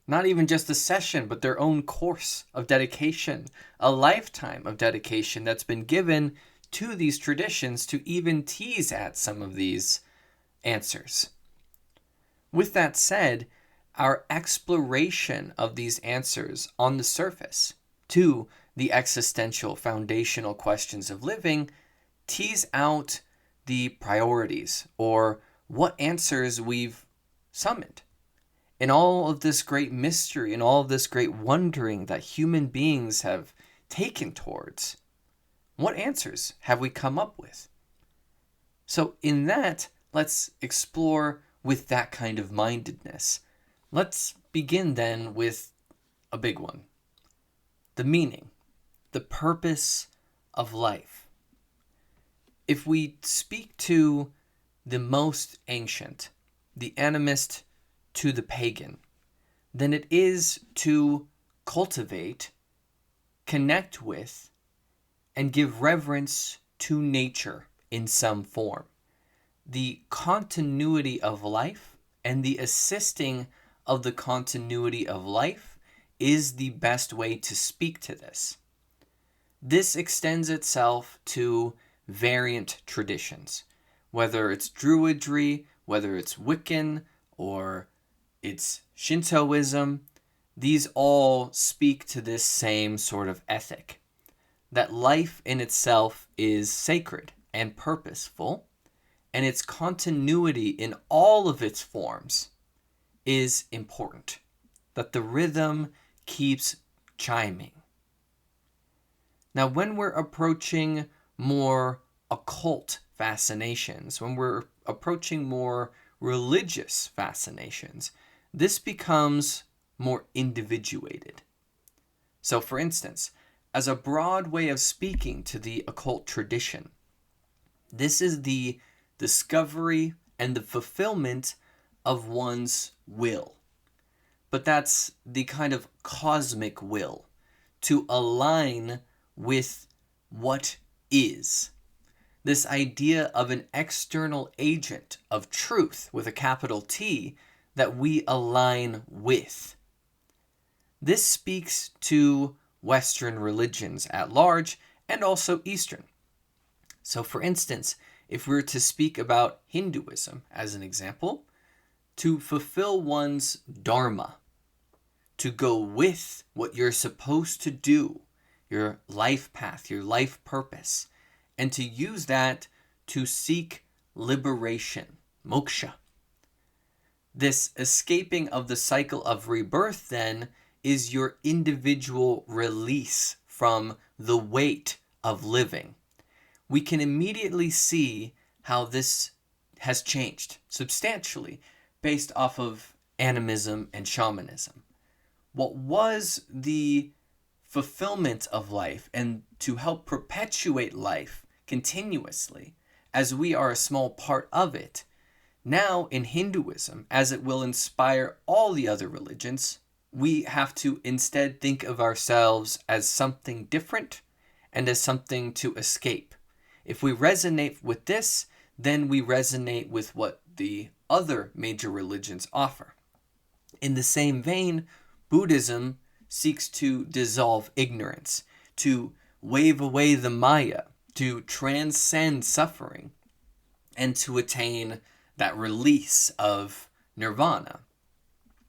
Speaker 3: Not even just a session, but their own course of dedication, a lifetime of dedication that's been given to these traditions to even tease at some of these answers. With that said, our exploration of these answers on the surface to the existential foundational questions of living tease out the priorities or what answers we've summoned. In all of this great mystery and all of this great wondering that human beings have taken towards, what answers have we come up with? So in that, let's explore with that kind of mindedness. Let's begin then with a big one. The meaning, the purpose of life. If we speak to the most ancient, the animist to the pagan, then it is to cultivate, connect with, and give reverence to nature in some form. The continuity of life and the assisting of the continuity of life is the best way to speak to this. This extends itself to variant traditions, whether it's Druidry, whether it's Wiccan, or it's Shintoism. These all speak to this same sort of ethic, that life in itself is sacred and purposeful, and its continuity in all of its forms is important, that the rhythm keeps chiming. Now, when we're approaching more occult fascinations, when we're approaching more religious fascinations, this becomes more individuated. So, for instance, as a broad way of speaking to the occult tradition, this is the discovery and the fulfillment of one's will. But that's the kind of cosmic will, to align with what is. This idea of an external agent of truth with a capital T that we align with. This speaks to Western religions at large and also Eastern. So for instance, if we were to speak about Hinduism as an example, to fulfill one's dharma, to go with what you're supposed to do, your life path, your life purpose, and to use that to seek liberation, moksha. This escaping of the cycle of rebirth then is your individual release from the weight of living. We can immediately see how this has changed substantially based off of animism and shamanism. What was the fulfillment of life and to help perpetuate life continuously, as we are a small part of it, Now, in Hinduism, as it will inspire all the other religions, we have to instead think of ourselves as something different and as something to escape. If we resonate with this, then we resonate with what the other major religions offer. In the same vein, Buddhism seeks to dissolve ignorance, to wave away the Maya, to transcend suffering, and to attain that release of nirvana,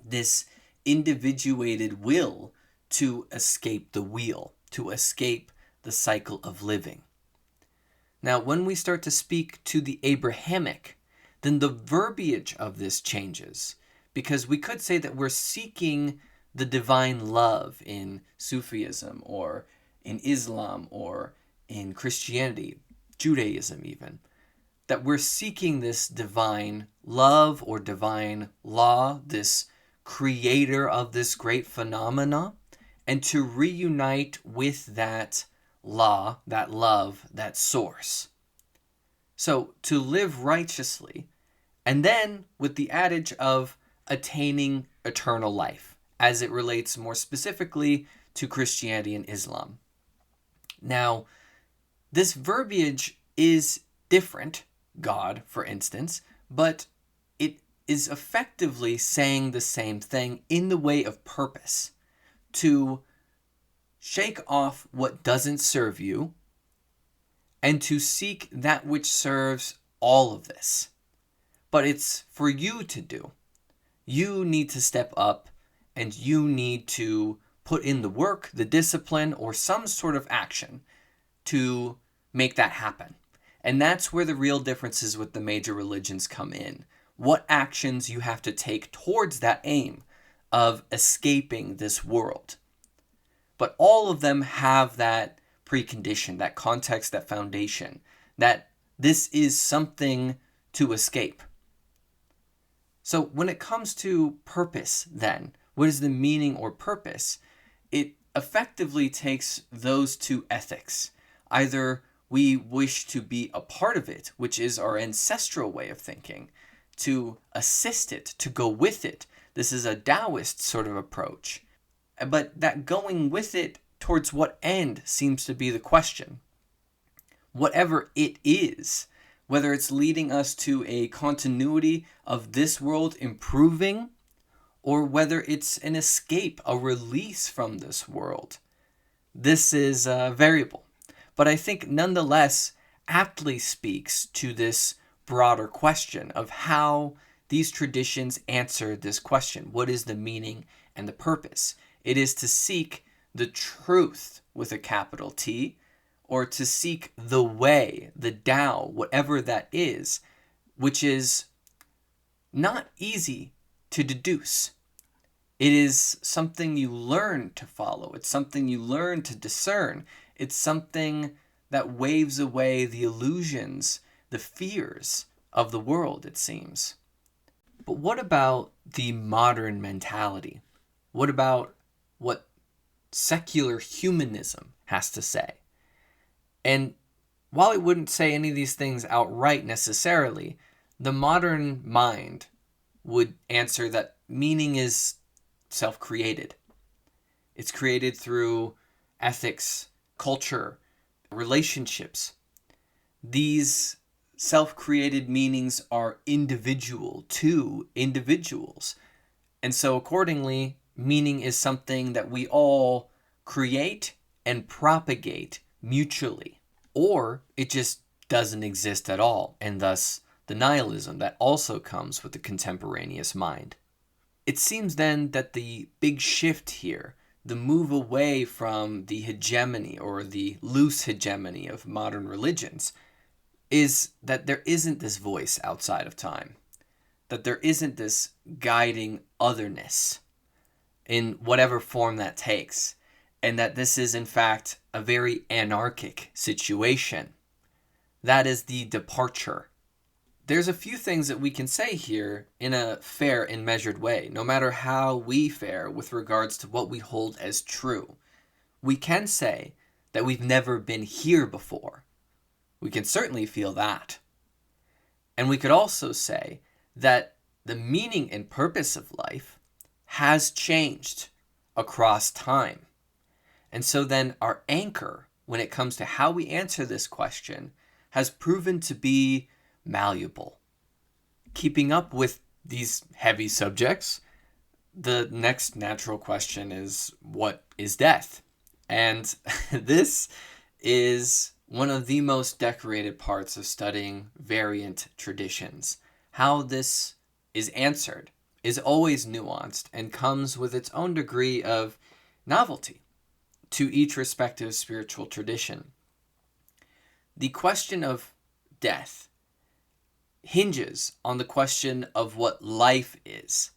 Speaker 3: this individuated will to escape the wheel, to escape the cycle of living. Now, when we start to speak to the Abrahamic, then the verbiage of this changes, because we could say that we're seeking the divine love in Sufism or in Islam or in Christianity, Judaism even, that we're seeking this divine love or divine law, this creator of this great phenomena, and to reunite with that law, that love, that source. So to live righteously, and then with the adage of attaining eternal life, as it relates more specifically to Christianity and Islam. Now, this verbiage is different, God, for instance, but it is effectively saying the same thing in the way of purpose, to shake off what doesn't serve you and to seek that which serves all of this. But it's for you to do. You need to step up and you need to put in the work, the discipline, or some sort of action to make that happen. And that's where the real differences with the major religions come in. What actions you have to take towards that aim of escaping this world. But all of them have that precondition, that context, that foundation, that this is something to escape. So when it comes to purpose, then, what is the meaning or purpose? It effectively takes those two ethics. Either we wish to be a part of it, which is our ancestral way of thinking, to assist it, to go with it. This is a Taoist sort of approach. But that going with it towards what end seems to be the question. Whatever it is, whether it's leading us to a continuity of this world improving, or whether it's an escape, a release from this world. This is variable, but I think nonetheless aptly speaks to this broader question of how these traditions answer this question. What is the meaning and the purpose? It is to seek the truth with a capital T, or to seek the way, the Tao, whatever that is, which is not easy to deduce. It is something you learn to follow. It's something you learn to discern. It's something that waves away the illusions, the fears of the world, it seems. But what about the modern mentality? What about what secular humanism has to say? And while it wouldn't say any of these things outright necessarily, the modern mind would answer that meaning is self-created. It's created through ethics, culture, relationships. These self-created meanings are individual to individuals. And so accordingly, meaning is something that we all create and propagate mutually. Or it just doesn't exist at all, and thus the nihilism that also comes with the contemporaneous mind. It seems then that the big shift here, the move away from the hegemony or the loose hegemony of modern religions, is that there isn't this voice outside of time, that there isn't this guiding otherness in whatever form that takes, and that this is in fact a very anarchic situation. That is the departure. There's a few things that we can say here in a fair and measured way, no matter how we fare with regards to what we hold as true. We can say that we've never been here before. We can certainly feel that. And we could also say that the meaning and purpose of life has changed across time. And so then our anchor, when it comes to how we answer this question, has proven to be malleable. Keeping up with these heavy subjects, the next natural question is, what is death? And this is one of the most decorated parts of studying variant traditions. How this is answered is always nuanced and comes with its own degree of novelty to each respective spiritual tradition. The question of death hinges on the question of what life is.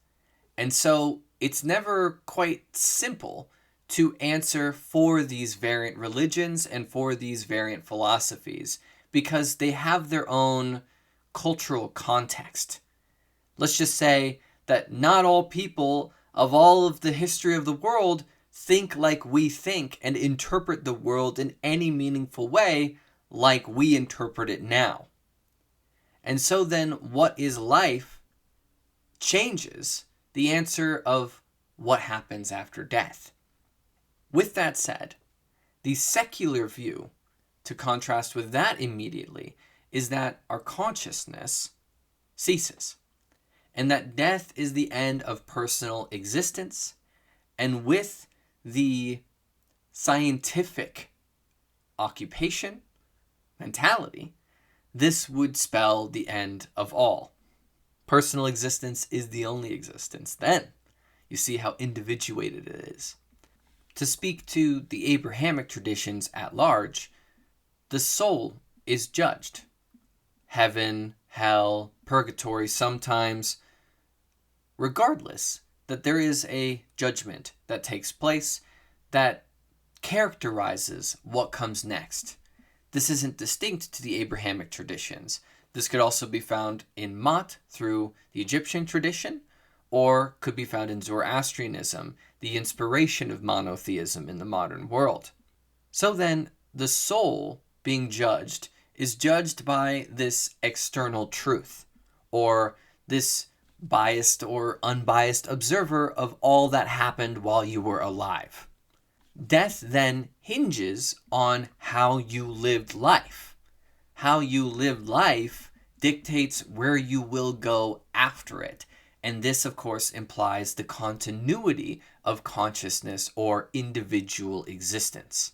Speaker 3: And so it's never quite simple to answer for these variant religions and for these variant philosophies because they have their own cultural context. Let's just say that not all people of all of the history of the world think like we think and interpret the world in any meaningful way like we interpret it now. And so then what is life changes the answer of what happens after death. With that said, the secular view, to contrast with that immediately, is that our consciousness ceases, and that death is the end of personal existence, and with the scientific occupation, mentality, this would spell the end of all. Personal existence is the only existence. Then you see how individuated it is. To speak to the Abrahamic traditions at large, the soul is judged. Heaven, hell, purgatory sometimes, regardless that there is a judgment that takes place that characterizes what comes next. This isn't distinct to the Abrahamic traditions. This could also be found in Ma'at through the Egyptian tradition, or could be found in Zoroastrianism, the inspiration of monotheism in the modern world. So then, the soul being judged is judged by this external truth, or this biased or unbiased observer of all that happened while you were alive. Death then hinges on how you lived life. How you lived life dictates where you will go after it. And this, of course, implies the continuity of consciousness or individual existence.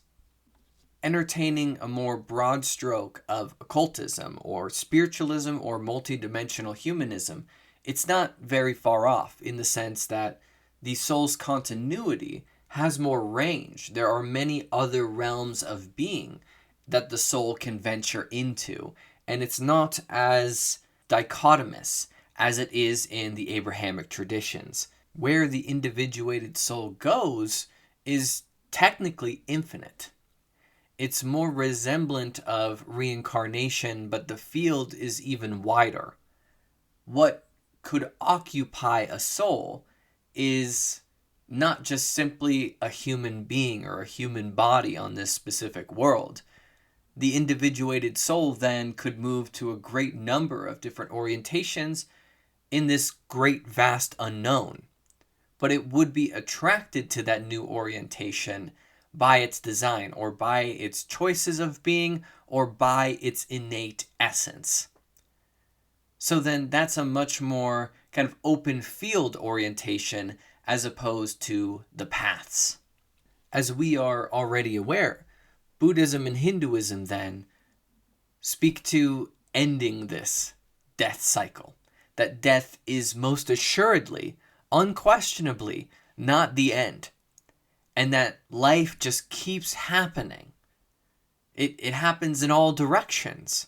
Speaker 3: Entertaining a more broad stroke of occultism or spiritualism or multidimensional humanism, it's not very far off in the sense that the soul's continuity has more range. There are many other realms of being that the soul can venture into, and it's not as dichotomous as it is in the Abrahamic traditions. Where the individuated soul goes is technically infinite. It's more resemblant of reincarnation, but the field is even wider. What could occupy a soul is not just simply a human being or a human body on this specific world. The individuated soul then could move to a great number of different orientations in this great vast unknown. But it would be attracted to that new orientation by its design, or by its choices of being, or by its innate essence. So then that's a much more kind of open field orientation as opposed to the paths. As we are already aware, Buddhism and Hinduism then speak to ending this death cycle. That death is most assuredly, unquestionably, not the end. And that life just keeps happening. It happens in all directions.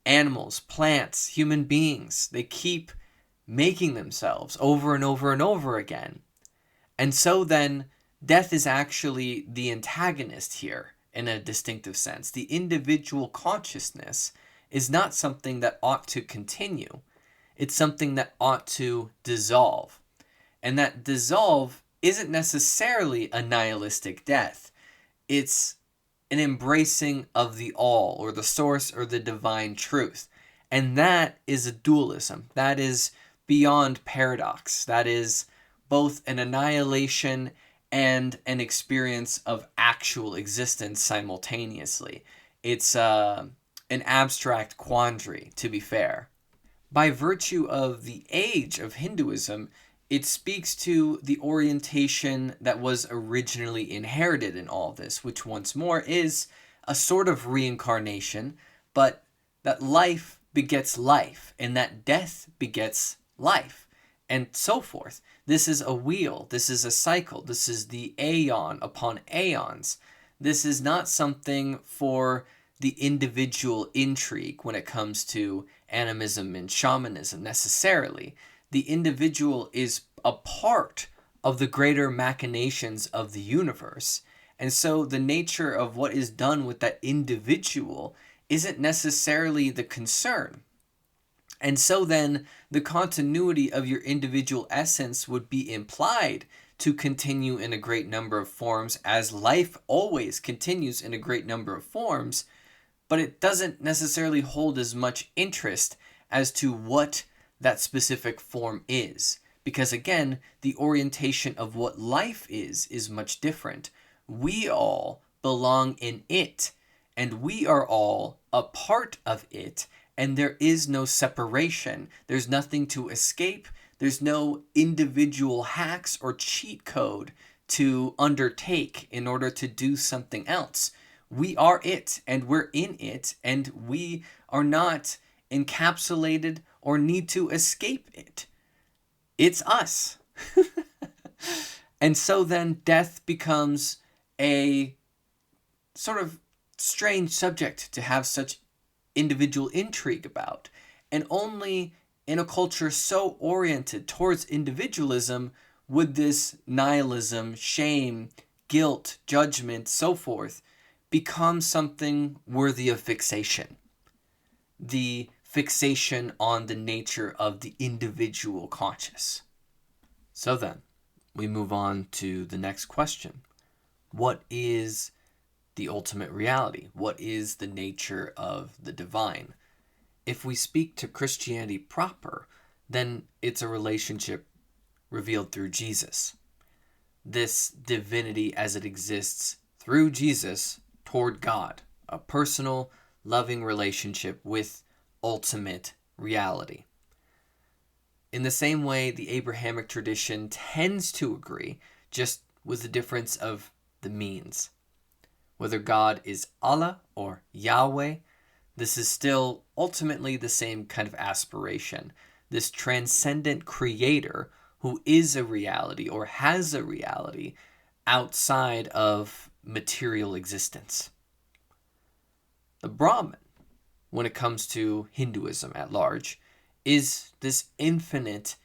Speaker 3: Animals, plants, human beings, they keep making themselves over and over and over again. And so then, death is actually the antagonist here in a distinctive sense. The individual consciousness is not something that ought to continue. It's something that ought to dissolve. And that dissolve isn't necessarily a nihilistic death. It's an embracing of the all, or the source, or the divine truth. And that is a dualism. That is beyond paradox. That is both an annihilation and an experience of actual existence simultaneously. It's an abstract quandary, to be fair. By virtue of the age of Hinduism, it speaks to the orientation that was originally inherited in all this, which once more is a sort of reincarnation, but that life begets life, and that death begets life, and so forth. This is a wheel, this is a cycle, this is the aeon upon aeons. This is not something for the individual intrigue when it comes to animism and shamanism necessarily. The individual is a part of the greater machinations of the universe. And so the nature of what is done with that individual isn't necessarily the concern. And so then the continuity of your individual essence would be implied to continue in a great number of forms, as life always continues in a great number of forms, but it doesn't necessarily hold as much interest as to what that specific form is. Because again, the orientation of what life is much different. We all belong in it, and we are all a part of it, and there is no separation. There's nothing to escape. There's no individual hacks or cheat code to undertake in order to do something else. We are it, and we're in it, and we are not encapsulated or need to escape it. It's us. And so then death becomes a sort of strange subject to have such individual intrigue about. And only in a culture so oriented towards individualism would this nihilism, shame, guilt, judgment, so forth, become something worthy of fixation. The fixation on the nature of the individual conscious. So then, we move on to the next question. What is the ultimate reality? What is the nature of the divine? If we speak to Christianity proper, then it's a relationship revealed through Jesus. This divinity as it exists through Jesus toward God, a personal, loving relationship with ultimate reality. In the same way, the Abrahamic tradition tends to agree, just with the difference of the means. Whether God is Allah or Yahweh, this is still ultimately the same kind of aspiration. This transcendent creator who is a reality or has a reality outside of material existence. The Brahman, when it comes to Hinduism at large, is this infinite,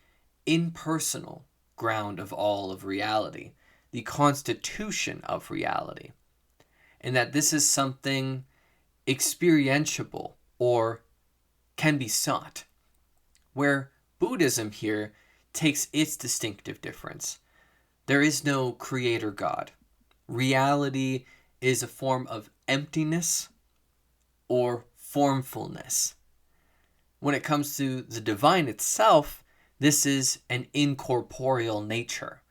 Speaker 3: impersonal ground of all of reality, the constitution of reality, and that this is something experientiable or can be sought, where Buddhism here takes its distinctive difference. There is no creator God. Reality is a form of emptiness or formfulness. When it comes to the divine itself, this is an incorporeal nature.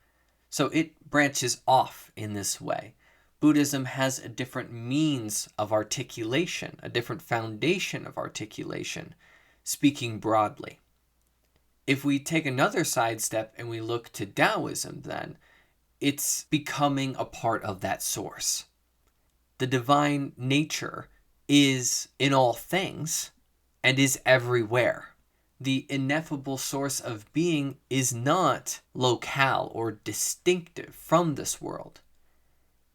Speaker 3: So it branches off in this way. Buddhism has a different means of articulation, a different foundation of articulation, speaking broadly. If we take another sidestep and we look to Taoism, then it's becoming a part of that source. The divine nature is in all things and is everywhere. The ineffable source of being is not locale or distinctive from this world.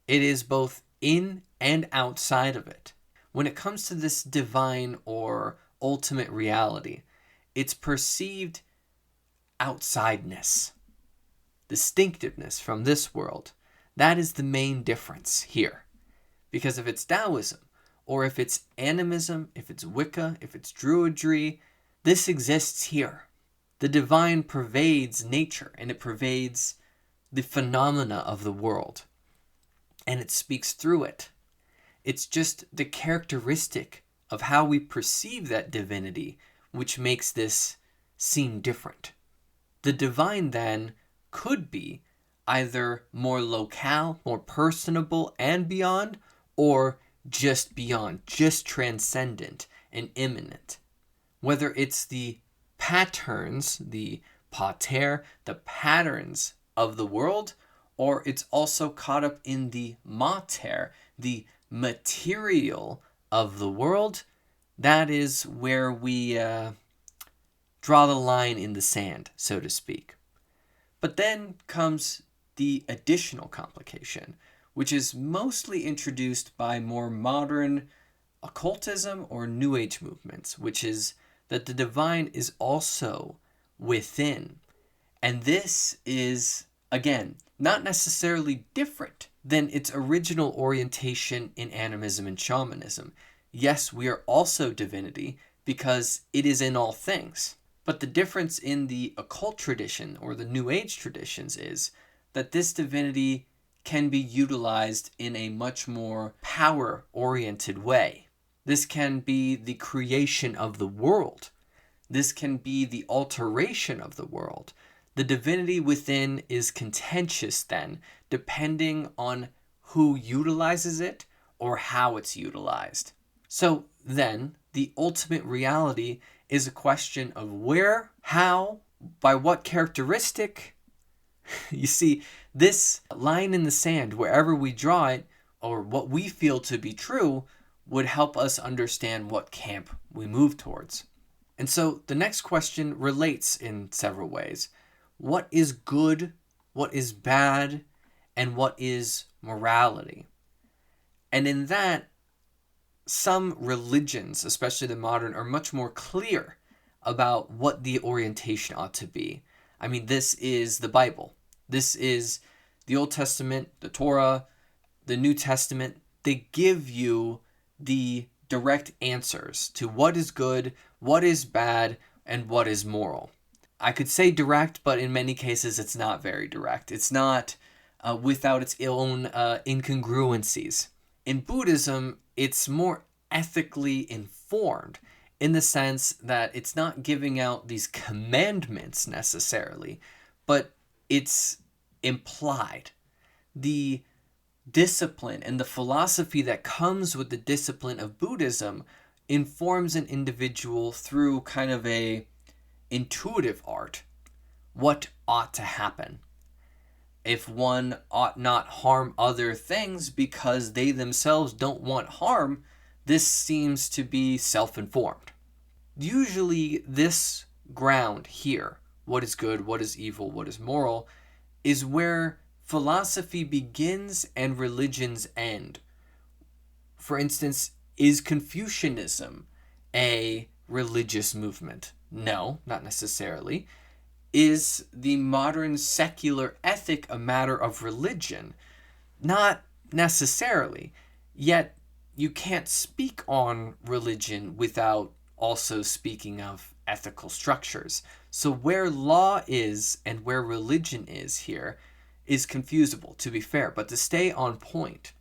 Speaker 3: It is both in and outside of it. When it comes to this divine or ultimate reality, it's perceived outsideness, distinctiveness from this world. That is the main difference here. Because if it's Taoism, or if it's animism, if it's Wicca, if it's Druidry, this exists here. The divine pervades nature, and it pervades the phenomena of the world. And it speaks through it. It's just the characteristic of how we perceive that divinity which makes this seem different. The divine then could be either more locale, more personable and beyond, or just beyond, just transcendent and immanent. Whether it's the patterns, the pater, the patterns of the world, or it's also caught up in the mater, the material of the world, that is where we draw the line in the sand, so to speak. But then comes the additional complication, which is mostly introduced by more modern occultism or New Age movements, which is that the divine is also within. And this is, again, not necessarily different than its original orientation in animism and shamanism. Yes, we are also divinity because it is in all things. But the difference in the occult tradition or the New Age traditions is that this divinity can be utilized in a much more power-oriented way. This can be the creation of the world. This can be the alteration of the world. The divinity within is contentious then, depending on who utilizes it or how it's utilized. So then, the ultimate reality is a question of where, how, by what characteristic. You see, this line in the sand, wherever we draw it, or what we feel to be true, would help us understand what camp we move towards. And so the next question relates in several ways. What is good, what is bad, and what is morality? And in that, some religions, especially the modern, are much more clear about what the orientation ought to be. I mean, this is the Bible. This is the Old Testament, the Torah, the New Testament. They give you the direct answers to what is good, what is bad, and what is moral. I could say direct, but in many cases it's not very direct. It's not without its own incongruencies. In Buddhism, it's more ethically informed in the sense that it's not giving out these commandments necessarily, but it's implied. The discipline and the philosophy that comes with the discipline of Buddhism informs an individual through kind of a intuitive art what ought to happen. If one ought not harm other things because they themselves don't want harm, this seems to be self-informed. Usually this ground here, what is good, what is evil, what is moral, is where philosophy begins and religions end. For instance, is Confucianism a religious movement? No, not necessarily. Is the modern secular ethic a matter of religion? Not necessarily. Yet you can't speak on religion without also speaking of ethical structures. So where law is and where religion is here is confusable, to be fair. But to stay on point,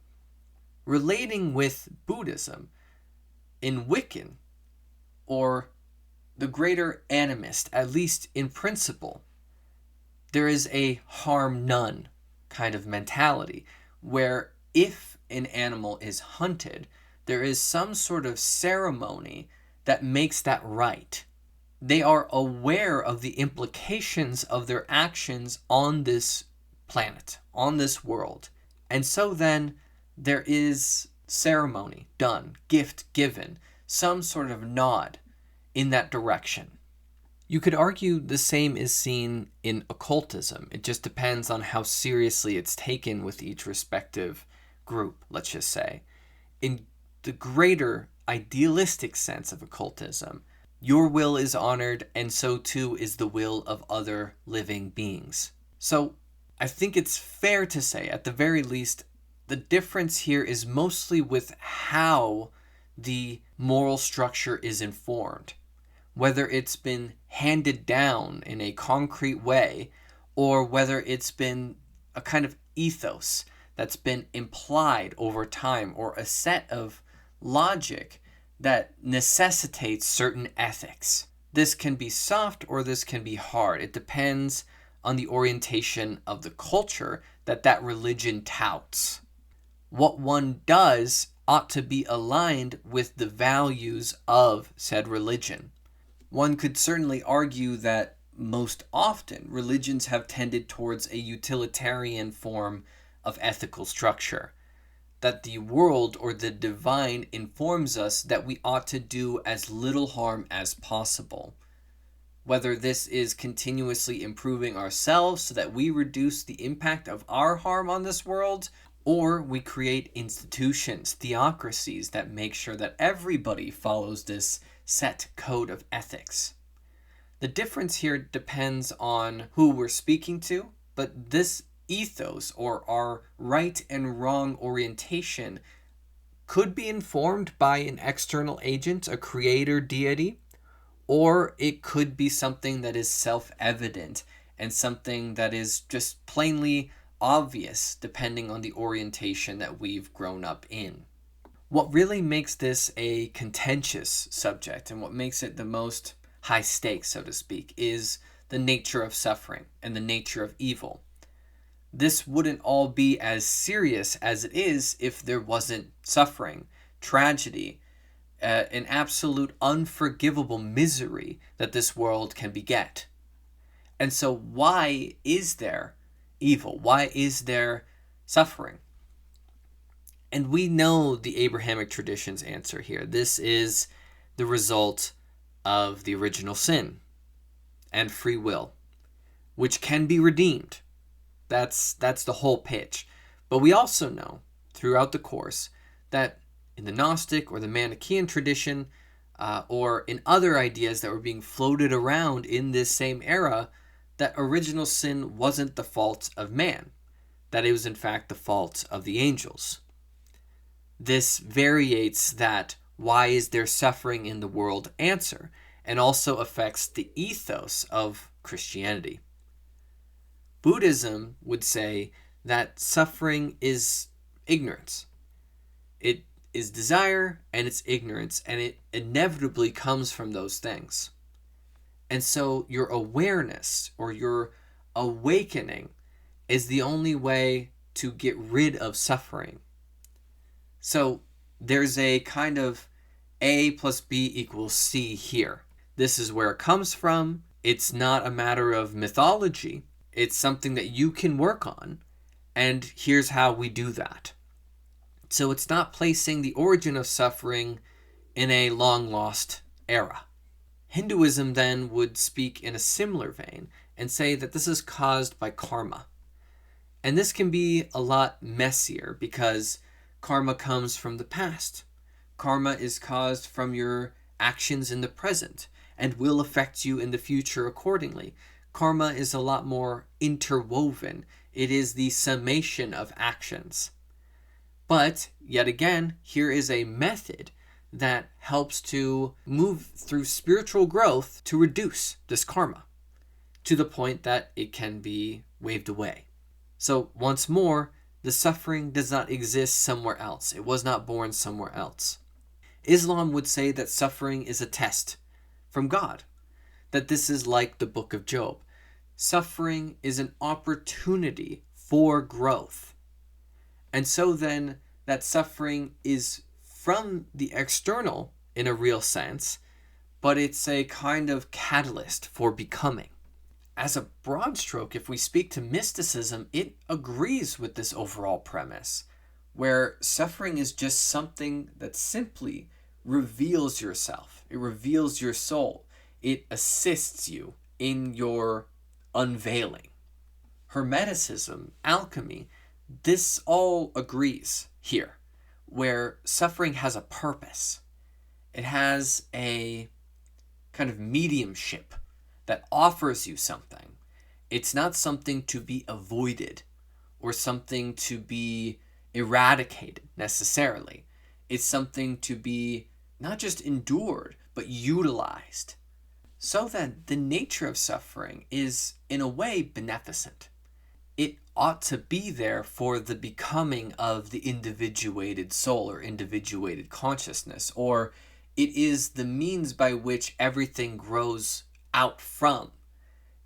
Speaker 3: relating with Buddhism, in Wiccan, or the greater animist, at least in principle, there is a harm none kind of mentality, where if an animal is hunted, there is some sort of ceremony that makes that right. They are aware of the implications of their actions on this planet, on this world. And so then there is ceremony done, gift given, some sort of nod in that direction. You could argue the same is seen in occultism. It just depends on how seriously it's taken with each respective group, let's just say. In the greater idealistic sense of occultism, your will is honored, and so too is the will of other living beings. So I think it's fair to say, at the very least, the difference here is mostly with how the moral structure is informed. Whether it's been handed down in a concrete way, or whether it's been a kind of ethos that's been implied over time, or a set of logic that necessitates certain ethics. This can be soft or this can be hard. It depends on the orientation of the culture that religion touts. What one does ought to be aligned with the values of said religion. One could certainly argue that most often religions have tended towards a utilitarian form of ethical structure, that the world or the divine informs us that we ought to do as little harm as possible. Whether this is continuously improving ourselves so that we reduce the impact of our harm on this world, or we create institutions, theocracies that make sure that everybody follows this set code of ethics. The difference here depends on who we're speaking to, but this ethos or our right and wrong orientation could be informed by an external agent, a creator deity, or it could be something that is self-evident and something that is just plainly obvious depending on the orientation that we've grown up in. What really makes this a contentious subject and what makes it the most high stakes, so to speak, is the nature of suffering and the nature of evil. This wouldn't all be as serious as it is if there wasn't suffering, tragedy, an absolute unforgivable misery that this world can beget. And so why is there evil? Why is there suffering? And we know the Abrahamic tradition's answer here. This is the result of the original sin and free will, which can be redeemed. That's the whole pitch. But we also know throughout the course that in the Gnostic or the Manichaean tradition, or in other ideas that were being floated around in this same era, that original sin wasn't the fault of man, that it was in fact the fault of the angels. This variates that why is there suffering in the world answer, and also affects the ethos of Christianity. Buddhism would say that suffering is ignorance. It is desire and it's ignorance, and it inevitably comes from those things. And so your awareness or your awakening is the only way to get rid of suffering. So there's a kind of A plus B equals C here. This is where it comes from. It's not a matter of mythology. It's something that you can work on. And here's how we do that. So it's not placing the origin of suffering in a long-lost era. Hinduism then would speak in a similar vein and say that this is caused by karma. And this can be a lot messier because karma comes from the past. Karma is caused from your actions in the present and will affect you in the future accordingly. Karma is a lot more interwoven. It is the summation of actions. But, yet again, here is a method that helps to move through spiritual growth to reduce this karma to the point that it can be waved away. So, once more, the suffering does not exist somewhere else. It was not born somewhere else. Islam would say that suffering is a test from God, that this is like the book of Job. Suffering is an opportunity for growth. And so then that suffering is from the external in a real sense, but it's a kind of catalyst for becoming. As a broad stroke, if we speak to mysticism, it agrees with this overall premise, where suffering is just something that simply reveals yourself. It reveals your soul. It assists you in your unveiling. Hermeticism, alchemy, this all agrees here, where suffering has a purpose. It has a kind of mediumship that offers you something. It's not something to be avoided or something to be eradicated necessarily. It's something to be not just endured, but utilized. So then the nature of suffering is, in a way, beneficent. It ought to be there for the becoming of the individuated soul or individuated consciousness, or It is the means by which everything grows out from.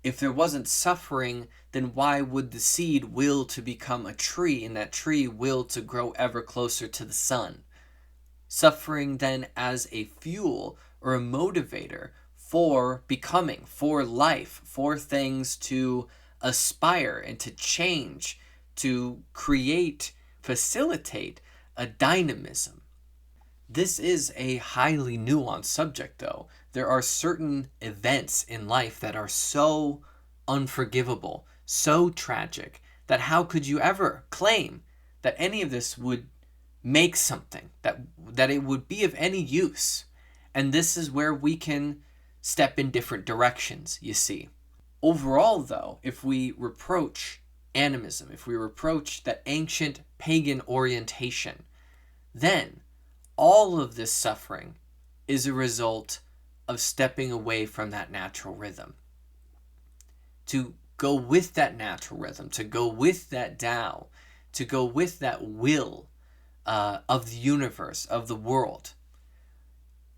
Speaker 3: If there wasn't suffering, then why would the seed will to become a tree, and that tree will to grow ever closer to the sun? Suffering then as a fuel or a motivator for becoming, for life, for things to aspire and to change, to create, facilitate a dynamism. This is a highly nuanced subject, though. There are certain events in life that are so unforgivable, so tragic, that how could you ever claim that any of this would make something, that it would be of any use? And this is where we can step in different directions, you see. Overall, though, if we reproach animism, if we reproach that ancient pagan orientation, then all of this suffering is a result of stepping away from that natural rhythm. To go with that natural rhythm, to go with that Tao, to go with that will of the universe, of the world,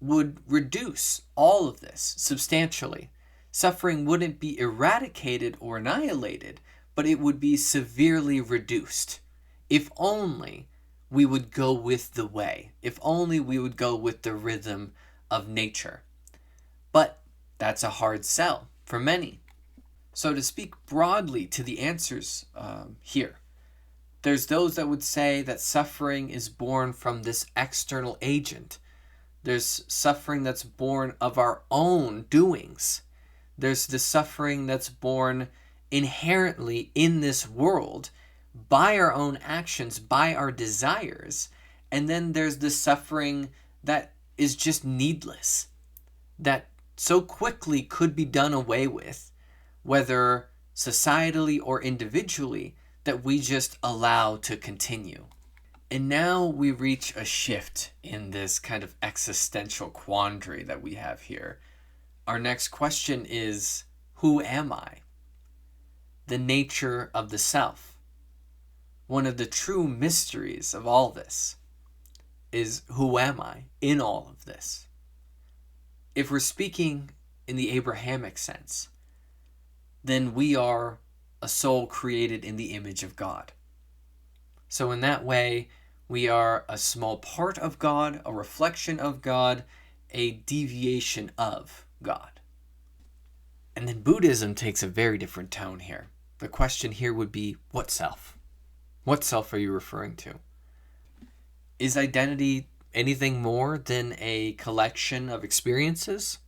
Speaker 3: would reduce all of this substantially. Suffering wouldn't be eradicated or annihilated, but it would be severely reduced. If only we would go with the way. If only we would go with the rhythm of nature. But that's a hard sell for many. So to speak broadly to the answers here, there's those that would say that suffering is born from this external agent. There's suffering that's born of our own doings. There's the suffering that's born inherently in this world by our own actions, by our desires. And then there's the suffering that is just needless, that so quickly could be done away with, whether societally or individually, that we just allow to continue. And now we reach a shift in this kind of existential quandary that we have here. Our next question is, who am I? The nature of the self. One of the true mysteries of all this is, who am I in all of this? If we're speaking in the Abrahamic sense, then we are a soul created in the image of God. So in that way, we are a small part of God, a reflection of God, a deviation of God. And then Buddhism takes a very different tone here. The question here would be, what self? What self are you referring to? Is identity anything more than a collection of experiences?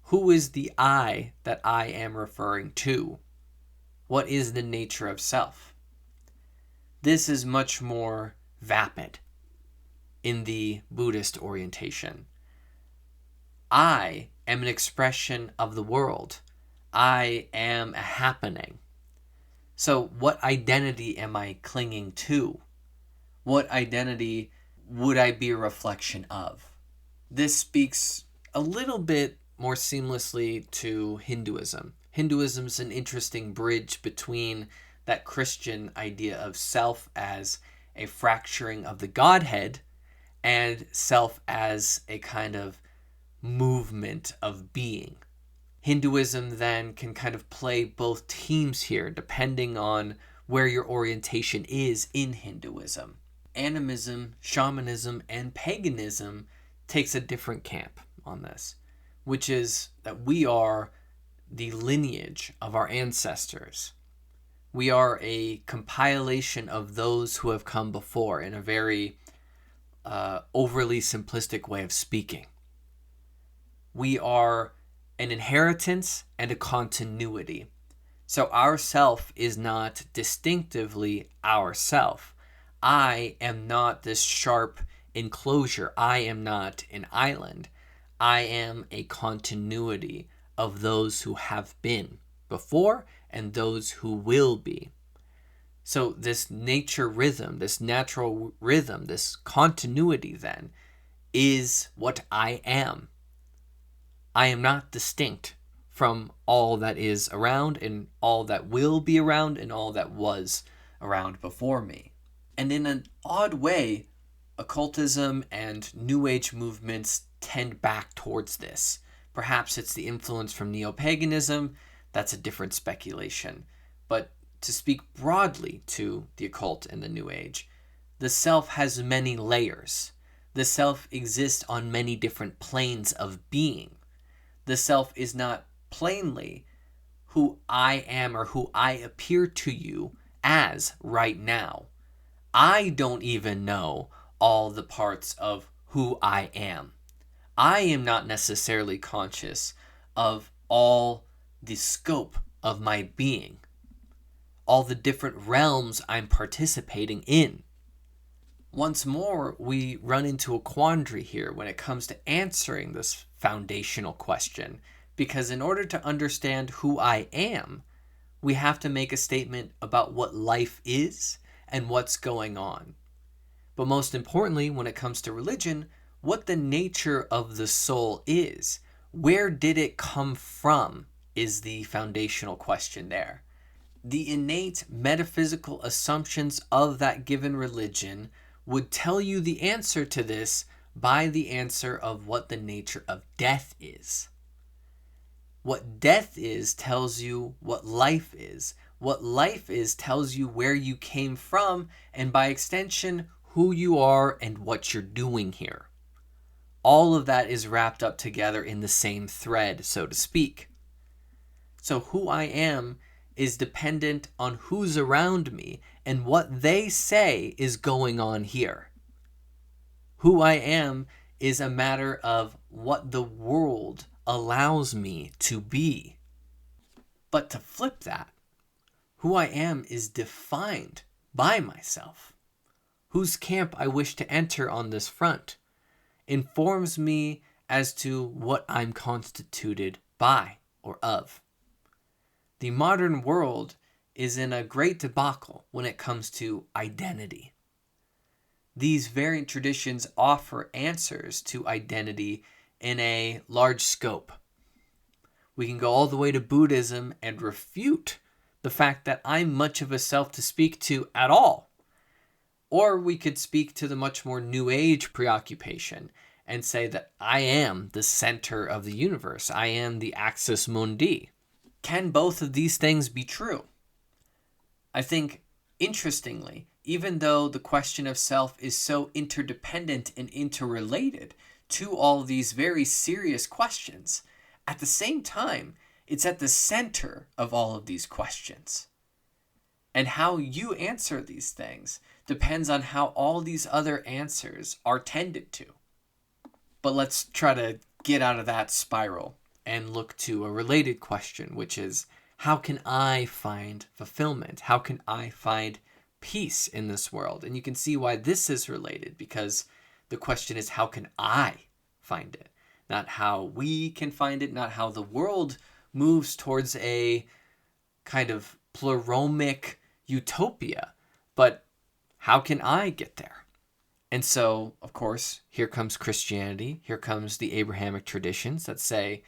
Speaker 3: Who is the I that I am referring to? What is the nature of self? This is much more vapid in the Buddhist orientation. I am an expression of the world. I am a happening. So what identity am I clinging to? What identity would I be a reflection of? This speaks a little bit more seamlessly to Hinduism. Hinduism is an interesting bridge between that Christian idea of self as a fracturing of the Godhead and self as a kind of movement of being. Hinduism then can kind of play both teams here depending on where your orientation is in Hinduism. Animism, shamanism, and paganism takes a different camp on this, which is that we are the lineage of our ancestors. We are a compilation of those who have come before, in a very overly simplistic way of speaking. We are an inheritance and a continuity. So our self is not distinctively ourself. I am not this sharp enclosure. I am not an island. I am a continuity of those who have been before and those who will be. So this nature rhythm, this natural rhythm, this continuity then is what I am. I am not distinct from all that is around and all that will be around and all that was around before me. And in an odd way, occultism and New Age movements tend back towards this. Perhaps it's the influence from neo-paganism. That's a different speculation. But to speak broadly to the occult and the New Age, the self has many layers. The self exists on many different planes of being. The self is not plainly who I am or who I appear to you as right now. I don't even know all the parts of who I am. I am not necessarily conscious of all the scope of my being, all the different realms I'm participating in. Once more, we run into a quandary here when it comes to answering this foundational question, because in order to understand who I am, we have to make a statement about what life is and what's going on. But most importantly, when it comes to religion, what the nature of the soul is. Where did it come from is the foundational question there. The innate metaphysical assumptions of that given religion would tell you the answer to this by the answer of what the nature of death is. What death is tells you what life is. What life is tells you where you came from, and by extension, who you are and what you're doing here. All of that is wrapped up together in the same thread, so to speak. So who I am is dependent on who's around me and what they say is going on here. Who I am is a matter of what the world allows me to be. But to flip that, who I am is defined by myself. Whose camp I wish to enter on this front informs me as to what I'm constituted by or of. The modern world is in a great debacle when it comes to identity. These variant traditions offer answers to identity in a large scope. We can go all the way to Buddhism and refute the fact that I'm much of a self to speak to at all. Or we could speak to the much more New Age preoccupation and say that I am the center of the universe. I am the axis mundi. Can both of these things be true? I think, interestingly, even though the question of self is so interdependent and interrelated to all these very serious questions, at the same time, it's at the center of all of these questions. And how you answer these things depends on how all these other answers are tended to. But let's try to get out of that spiral and look to a related question, which is, how can I find fulfillment? How can I find peace in this world? And you can see why this is related, because the question is, how can I find it? Not how we can find it, not how the world moves towards a kind of pleromic utopia, but how can I get there? And so, of course, here comes Christianity, here comes the Abrahamic traditions that say,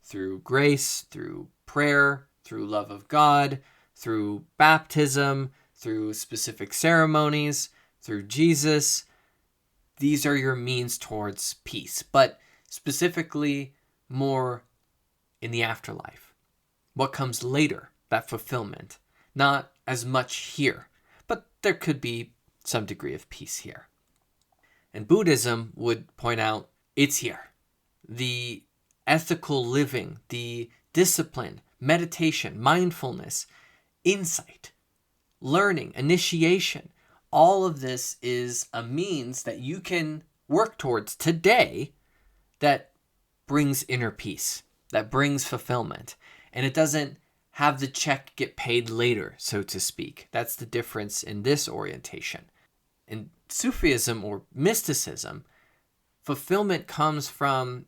Speaker 3: through grace, through prayer, through love of God, through baptism, through specific ceremonies, through Jesus, these are your means towards peace, but specifically more in the afterlife. What comes later, that fulfillment, not as much here, but there could be some degree of peace here. And Buddhism would point out, it's here. The ethical living, the discipline, meditation, mindfulness, insight, learning, initiation, all of this is a means that you can work towards today that brings inner peace, that brings fulfillment. And it doesn't have the check get paid later, so to speak. That's the difference in this orientation. In Sufism or mysticism, fulfillment comes from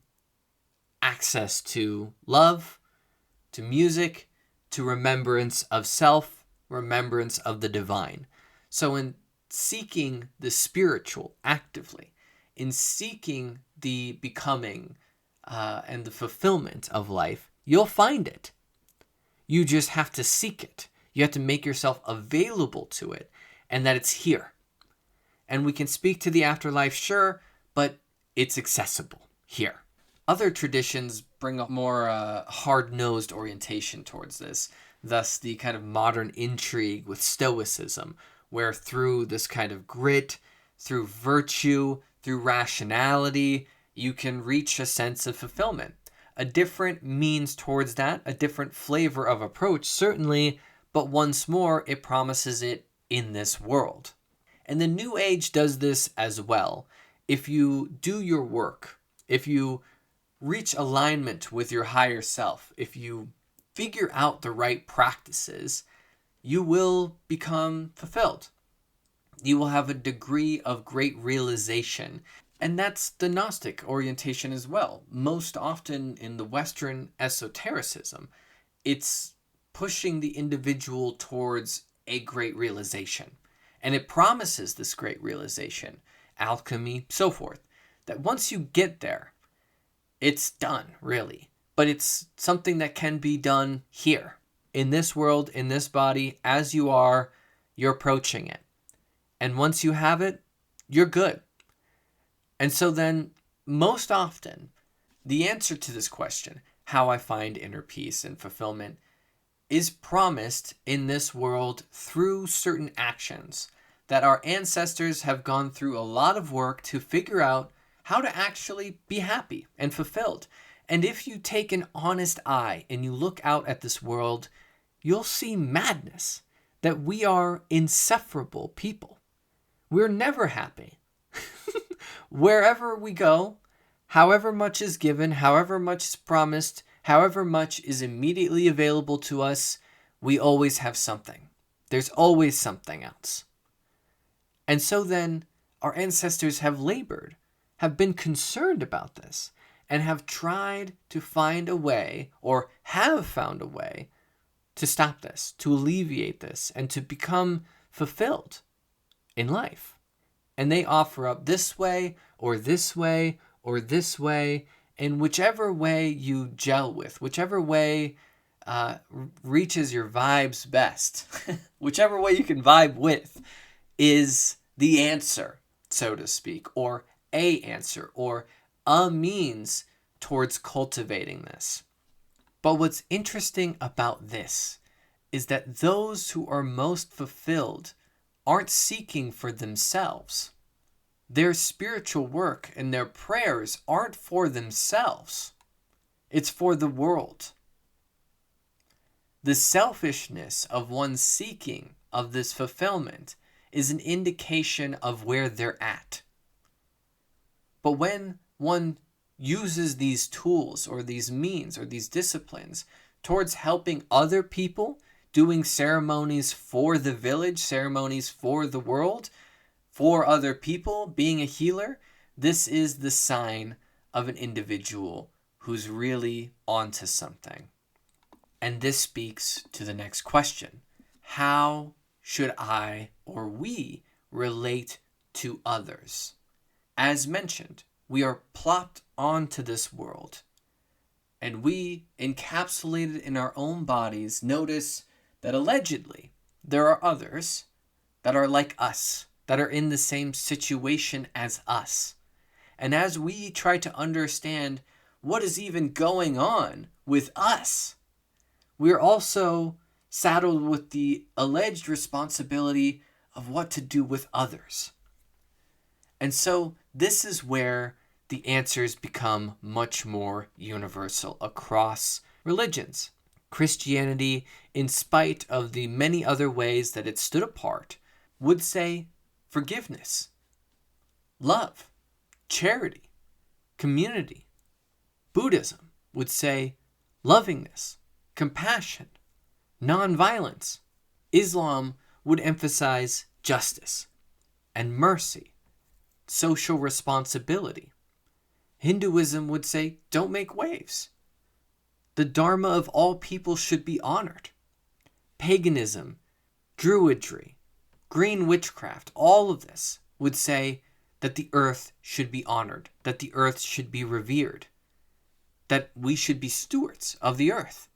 Speaker 3: access to love, to music, to remembrance of self, remembrance of the divine. So in seeking the spiritual actively, in seeking the becoming and the fulfillment of life, you'll find it. You just have to seek it. You have to make yourself available to it, and that it's here. and we can speak to the afterlife, sure, but it's accessible here. Other traditions bring a more hard-nosed orientation towards this, thus the kind of modern intrigue with Stoicism, where through this kind of grit, through virtue, through rationality, you can reach a sense of fulfillment. A different means towards that, a different flavor of approach, certainly, but once more, it promises it in this world. And the New Age does this as well. If you do your work, if you reach alignment with your higher self, if you figure out the right practices, you will become fulfilled. You will have a degree of great realization. And that's the Gnostic orientation as well. Most often in the Western esotericism, it's pushing the individual towards a great realization. And it promises this great realization, alchemy, so forth, that once you get there, it's done, really. But it's something that can be done here, in this world, in this body, as you are, you're approaching it. And once you have it, you're good. And so then, most often, the answer to this question, how I find inner peace and fulfillment, is promised in this world through certain actions that our ancestors have gone through a lot of work to figure out how to actually be happy and fulfilled. And if you take an honest eye and you look out at this world, you'll see madness, that we are insufferable people. We're never happy. Wherever we go, however much is given, however much is promised, however much is immediately available to us, we always have something. There's always something else. And so then, our ancestors have labored, have been concerned about this, and have tried to find a way, or have found a way, to stop this, to alleviate this, and to become fulfilled in life. And they offer up this way, or this way, or this way, and whichever way you gel with, whichever way reaches your vibes best, whichever way you can vibe with, is the answer, so to speak, or a answer, or a means towards cultivating this. But what's interesting about this is that those who are most fulfilled aren't seeking for themselves. Their spiritual work and their prayers aren't for themselves. It's for the world. The selfishness of one's seeking of this fulfillment is an indication of where they're at. But when one uses these tools or these means or these disciplines towards helping other people, doing ceremonies for the village, ceremonies for the world, for other people, being a healer, this is the sign of an individual who's really onto something. And this speaks to the next question. How should I or we relate to others? As mentioned, we are plopped onto this world, and we, encapsulated in our own bodies, notice that allegedly there are others that are like us, that are in the same situation as us. And as we try to understand what is even going on with us, we're also saddled with the alleged responsibility of what to do with others. And so this is where the answers become much more universal across religions. Christianity, in spite of the many other ways that it stood apart, would say forgiveness, love, charity, community. Buddhism would say lovingness, compassion, nonviolence. Islam would emphasize justice and mercy, social responsibility. Hinduism would say, don't make waves. The Dharma of all people should be honored. Paganism, Druidry, green witchcraft, all of this would say that the earth should be honored, that the earth should be revered, that we should be stewards of the earth.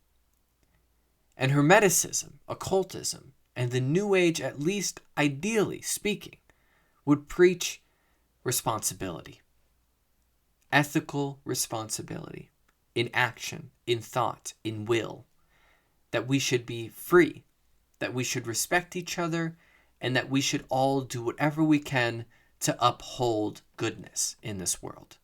Speaker 3: And Hermeticism, occultism, and the New Age, at least ideally speaking, would preach responsibility, ethical responsibility in action, in thought, in will, that we should be free, that we should respect each other, and that we should all do whatever we can to uphold goodness in this world.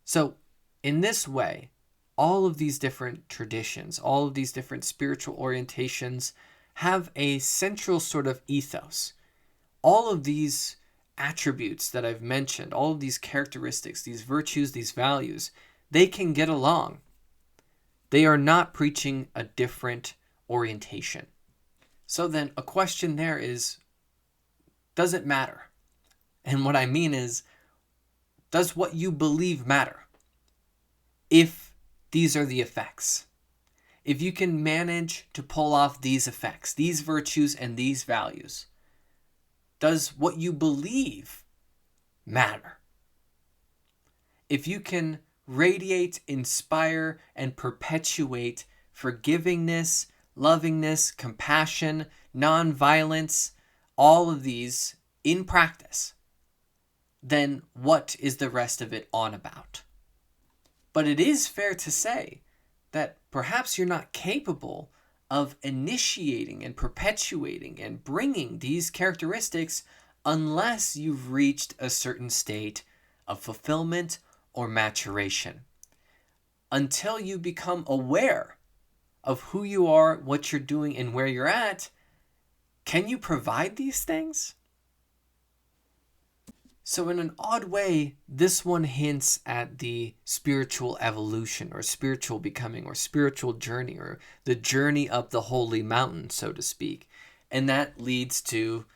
Speaker 3: So, in this way, all of these different traditions, all of these different spiritual orientations have a central sort of ethos. All of these attributes that I've mentioned, all of these characteristics, these virtues, these values, they can get along. They are not preaching a different orientation. So then a question there is, does it matter? And what I mean is, does what you believe matter? If these are the effects, if you can manage to pull off these effects, these virtues and these values, does what you believe matter? If you can radiate, inspire, and perpetuate forgivingness, lovingness, compassion, nonviolence, all of these in practice, then what is the rest of it on about? But it is fair to say that perhaps you're not capable of initiating and perpetuating and bringing these characteristics unless you've reached a certain state of fulfillment or maturation. Until you become aware of who you are, what you're doing, and where you're at, can you provide these things? So in an odd way, this one hints at the spiritual evolution or spiritual becoming or spiritual journey or the journey up the holy mountain, so to speak. And that leads to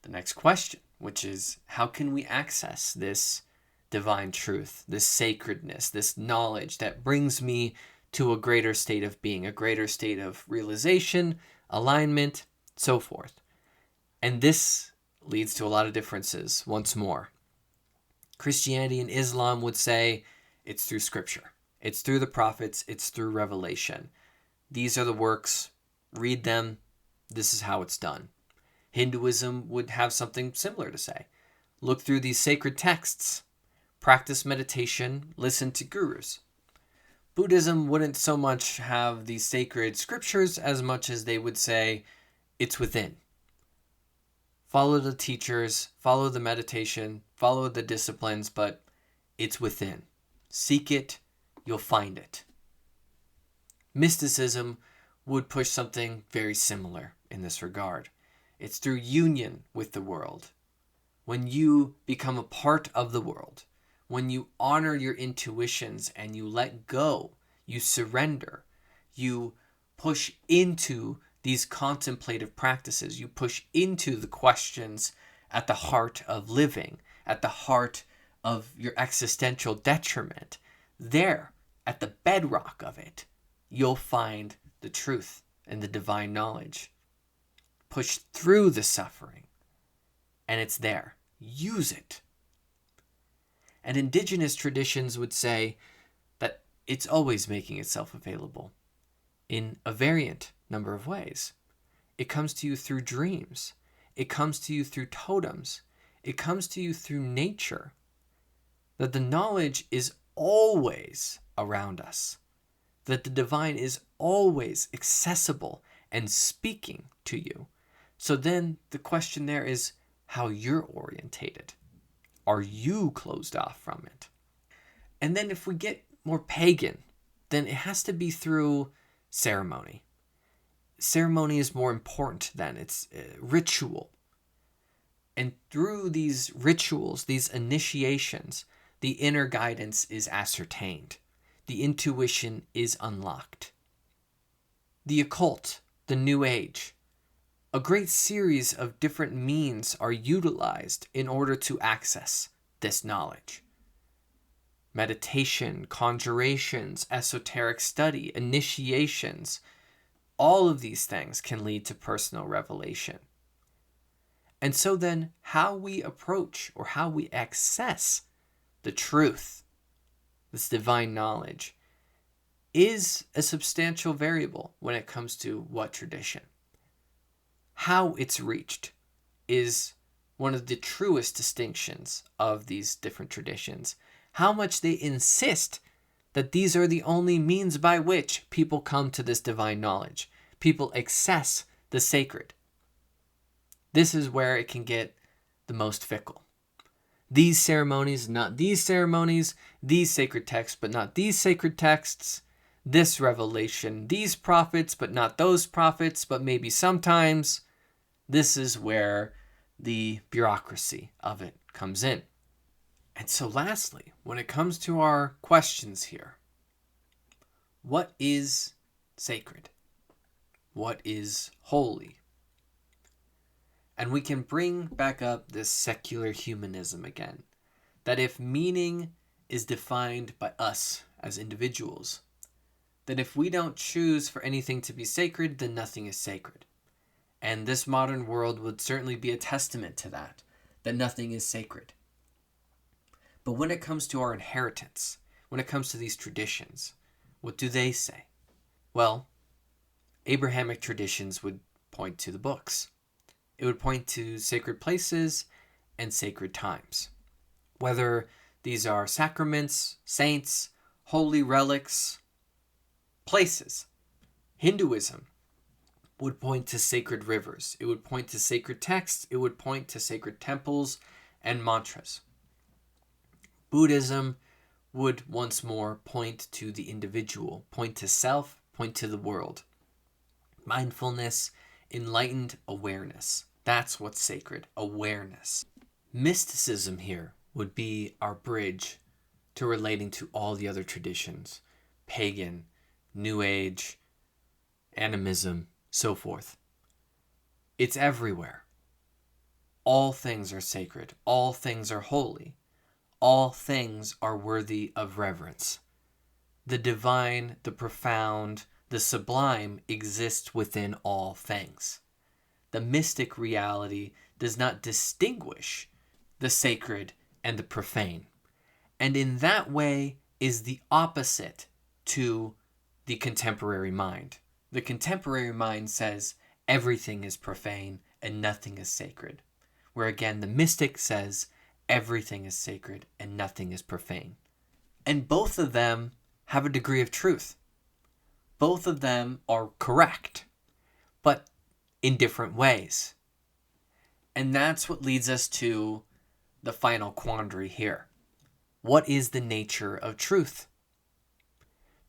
Speaker 3: the next question, which is, how can we access this divine truth, this sacredness, this knowledge that brings me to a greater state of being, a greater state of realization, alignment, so forth. And this leads to a lot of differences once more. Christianity and Islam would say it's through scripture. It's through the prophets. It's through revelation. These are the works. Read them. This is how it's done. Hinduism would have something similar to say. Look through these sacred texts. Practice meditation. Listen to gurus. Buddhism wouldn't so much have these sacred scriptures as much as they would say it's within. Follow the teachers, follow the meditation, follow the disciplines, but it's within. Seek it, you'll find it. Mysticism would push something very similar in this regard. It's through union with the world. When you become a part of the world, when you honor your intuitions and you let go, you surrender, you push into these contemplative practices, you push into the questions at the heart of living, at the heart of your existential detriment. There, at the bedrock of it, you'll find the truth and the divine knowledge. Push through the suffering, and it's there. Use it. And indigenous traditions would say that it's always making itself available in a variant number of ways. It comes to you through dreams. It comes to you through totems. It comes to you through nature. That the knowledge is always around us. That the divine is always accessible and speaking to you. So then the question there is how you're orientated. Are you closed off from it? And then if we get more pagan, then it has to be through ceremony. Ceremony is more important than it's ritual. And through these rituals, these initiations, the inner guidance is ascertained. The intuition is unlocked. The occult, the New Age, a great series of different means are utilized in order to access this knowledge. Meditation, conjurations, esoteric study, initiations, all of these things can lead to personal revelation. And so then, how we approach or how we access the truth, this divine knowledge, is a substantial variable when it comes to what tradition. How it's reached is one of the truest distinctions of these different traditions, how much they insist that these are the only means by which people come to this divine knowledge. People access the sacred. This is where it can get the most fickle. These ceremonies, not these ceremonies, these sacred texts, but not these sacred texts, this revelation, these prophets, but not those prophets, but maybe sometimes. This is where the bureaucracy of it comes in. And so lastly, when it comes to our questions here, what is sacred? What is holy? And we can bring back up this secular humanism again, that if meaning is defined by us as individuals, that if we don't choose for anything to be sacred, then nothing is sacred. And this modern world would certainly be a testament to that nothing is sacred. But when it comes to our inheritance, when it comes to these traditions, what do they say? Well, Abrahamic traditions would point to the books. It would point to sacred places and sacred times. Whether these are sacraments, saints, holy relics, places. Hinduism would point to sacred rivers. It would point to sacred texts. It would point to sacred temples and mantras. Buddhism would once more point to the individual, point to self, point to the world. Mindfulness, enlightened awareness. That's what's sacred, awareness. Mysticism here would be our bridge to relating to all the other traditions. Pagan, New Age, animism, so forth. It's everywhere. All things are sacred. All things are holy. All things are worthy of reverence. The divine, the profound, the sublime exists within all things. The mystic reality does not distinguish the sacred and the profane. And in that way is the opposite to the contemporary mind. The contemporary mind says everything is profane and nothing is sacred. Where again, the mystic says everything is sacred and nothing is profane. And both of them have a degree of truth. Both of them are correct, but in different ways. And that's what leads us to the final quandary here. What is the nature of truth?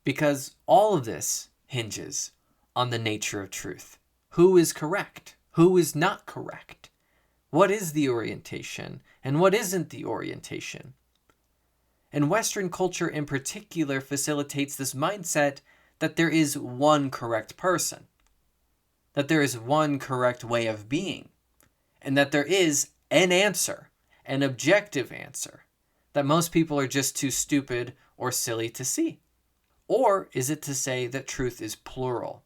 Speaker 3: Because all of this hinges on the nature of truth. Who is correct? Who is not correct? What is the orientation and what isn't the orientation? And Western culture in particular facilitates this mindset that there is one correct person, that there is one correct way of being, and that there is an answer, an objective answer, that most people are just too stupid or silly to see. Or is it to say that truth is plural,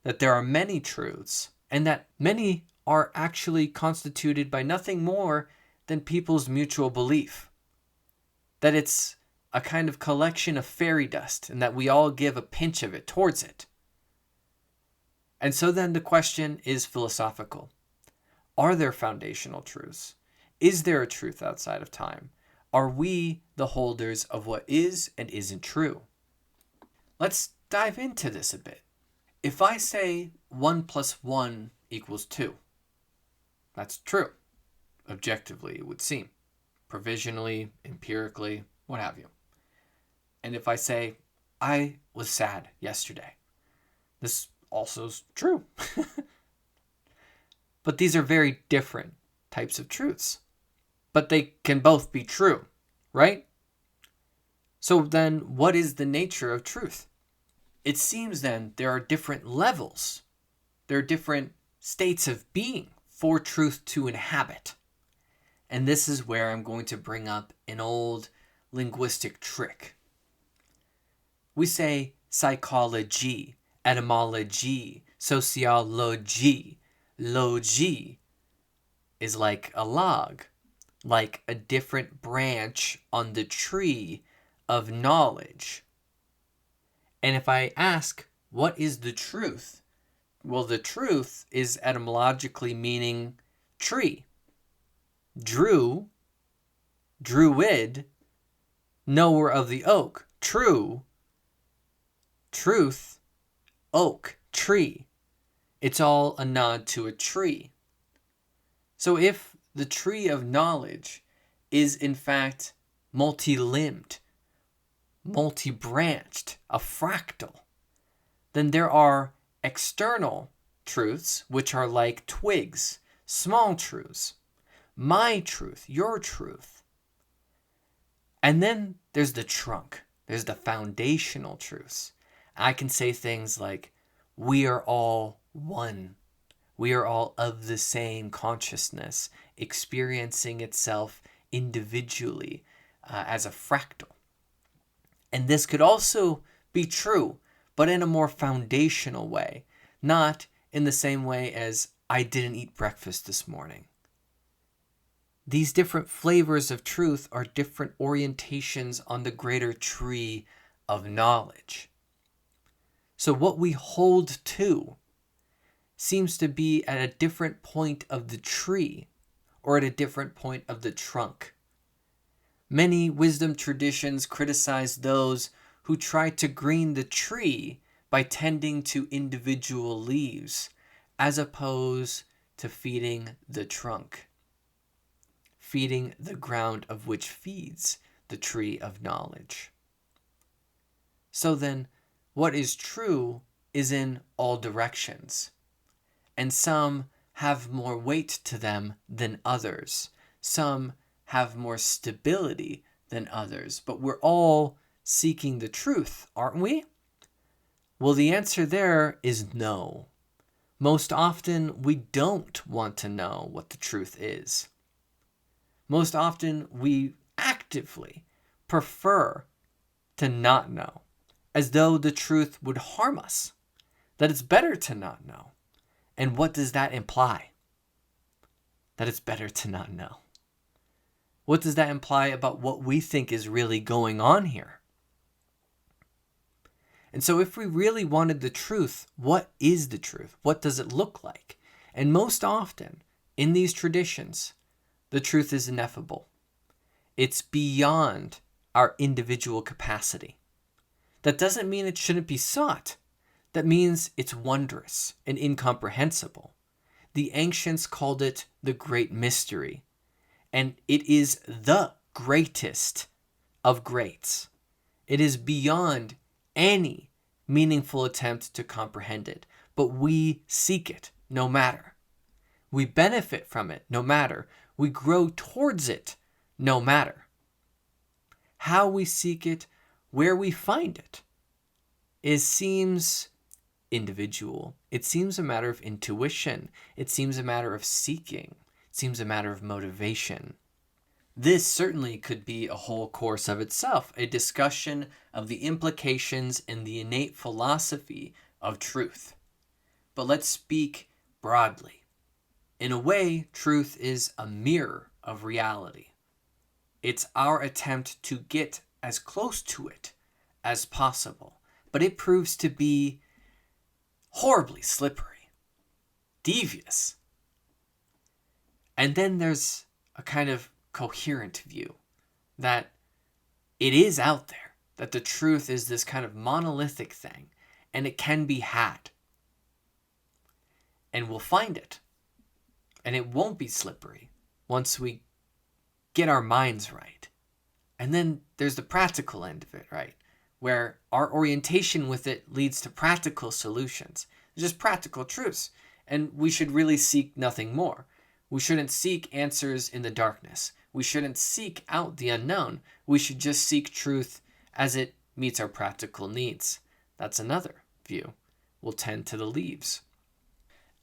Speaker 3: that there are many truths, and that many are actually constituted by nothing more than people's mutual belief? That it's a kind of collection of fairy dust, and that we all give a pinch of it towards it. And so then the question is philosophical. Are there foundational truths? Is there a truth outside of time? Are we the holders of what is and isn't true? Let's dive into this a bit. If I say 1 + 1 = 2, that's true. Objectively, it would seem. Provisionally, empirically, what have you. And if I say, I was sad yesterday, this also is true. But these are very different types of truths. But they can both be true, right? So then, what is the nature of truth? It seems then there are different levels. There are different states of being for truth to inhabit. And this is where I'm going to bring up an old linguistic trick. We say psychology, etymology, sociology. Logy is like a log, like a different branch on the tree of knowledge. And if I ask, what is the truth? Well, the truth is etymologically meaning tree. Druid, knower of the oak. True, truth, oak, tree. It's all a nod to a tree. So if the tree of knowledge is in fact multi-limbed, multi-branched, a fractal, then there are external truths, which are like twigs, small truths, my truth, your truth. And then there's the trunk, there's the foundational truths. I can say things like, we are all one. We are all of the same consciousness, experiencing itself individually as a fractal. And this could also be true, but in a more foundational way, not in the same way as I didn't eat breakfast this morning. These different flavors of truth are different orientations on the greater tree of knowledge. So what we hold to seems to be at a different point of the tree or at a different point of the trunk. Many wisdom traditions criticize those who try to green the tree by tending to individual leaves as opposed to feeding the trunk, feeding the ground of which feeds the tree of knowledge. So then, what is true is in all directions, and some have more weight to them than others. Some have more stability than others, but we're all seeking the truth, aren't we? Well, the answer there is no. Most often, we don't want to know what the truth is. Most often, we actively prefer to not know, as though the truth would harm us, that it's better to not know. And what does that imply? That it's better to not know. What does that imply about what we think is really going on here? And so if we really wanted the truth, what is the truth? What does it look like? And most often, in these traditions, the truth is ineffable. It's beyond our individual capacity. That doesn't mean it shouldn't be sought. That means it's wondrous and incomprehensible. The ancients called it the great mystery, and it is the greatest of greats. It is beyond any meaningful attempt to comprehend it, but we seek it no matter. We benefit from it no matter. We grow towards it no matter. How we seek it, where we find it, seems individual. It seems a matter of intuition. It seems a matter of seeking. It seems a matter of motivation. This certainly could be a whole course of itself, a discussion of the implications in the innate philosophy of truth. But let's speak broadly. In a way, truth is a mirror of reality. It's our attempt to get as close to it as possible, but it proves to be horribly slippery, devious. And then there's a kind of coherent view that it is out there, that the truth is this kind of monolithic thing, and it can be had. And we'll find it. And it won't be slippery once we get our minds right. And then there's the practical end of it, right? Where our orientation with it leads to practical solutions, just practical truths. And we should really seek nothing more. We shouldn't seek answers in the darkness. We shouldn't seek out the unknown. We should just seek truth as it meets our practical needs. That's another view. We'll tend to the leaves.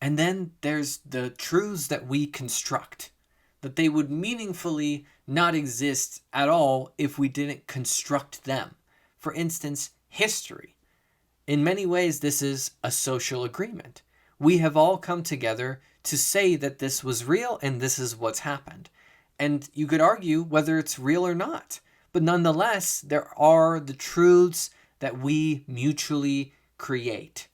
Speaker 3: And then there's the truths that we construct, that they would meaningfully not exist at all if we didn't construct them. For instance, history. In many ways, this is a social agreement. We have all come together to say that this was real and this is what's happened. And you could argue whether it's real or not. But nonetheless, there are the truths that we mutually create.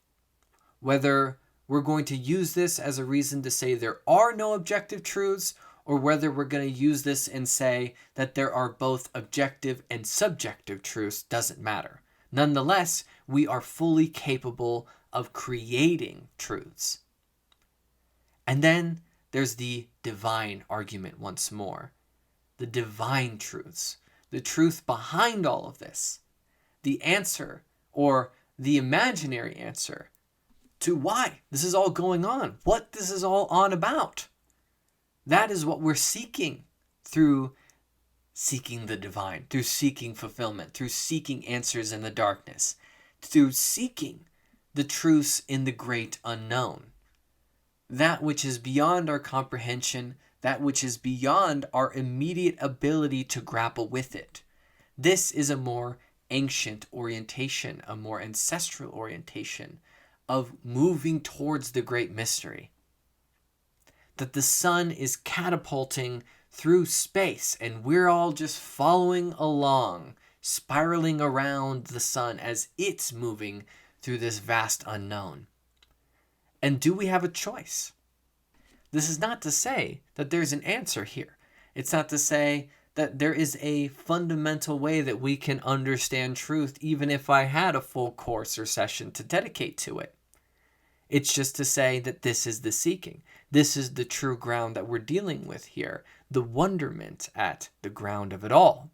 Speaker 3: Whether we're going to use this as a reason to say there are no objective truths, or whether we're going to use this and say that there are both objective and subjective truths doesn't matter. Nonetheless, we are fully capable of creating truths. And then there's the divine argument once more. The divine truths, the truth behind all of this, the answer or the imaginary answer to why this is all going on, what this is all on about. That is what we're seeking through seeking the divine, through seeking fulfillment, through seeking answers in the darkness, through seeking the truths in the great unknown. That which is beyond our comprehension, that which is beyond our immediate ability to grapple with it. This is a more ancient orientation, a more ancestral orientation of moving towards the great mystery. That the sun is catapulting through space and we're all just following along, spiraling around the sun as it's moving through this vast unknown. And do we have a choice? This is not to say that there's an answer here. It's not to say that there is a fundamental way that we can understand truth, even if I had a full course or session to dedicate to it. It's just to say that this is the seeking. This is the true ground that we're dealing with here. The wonderment at the ground of it all.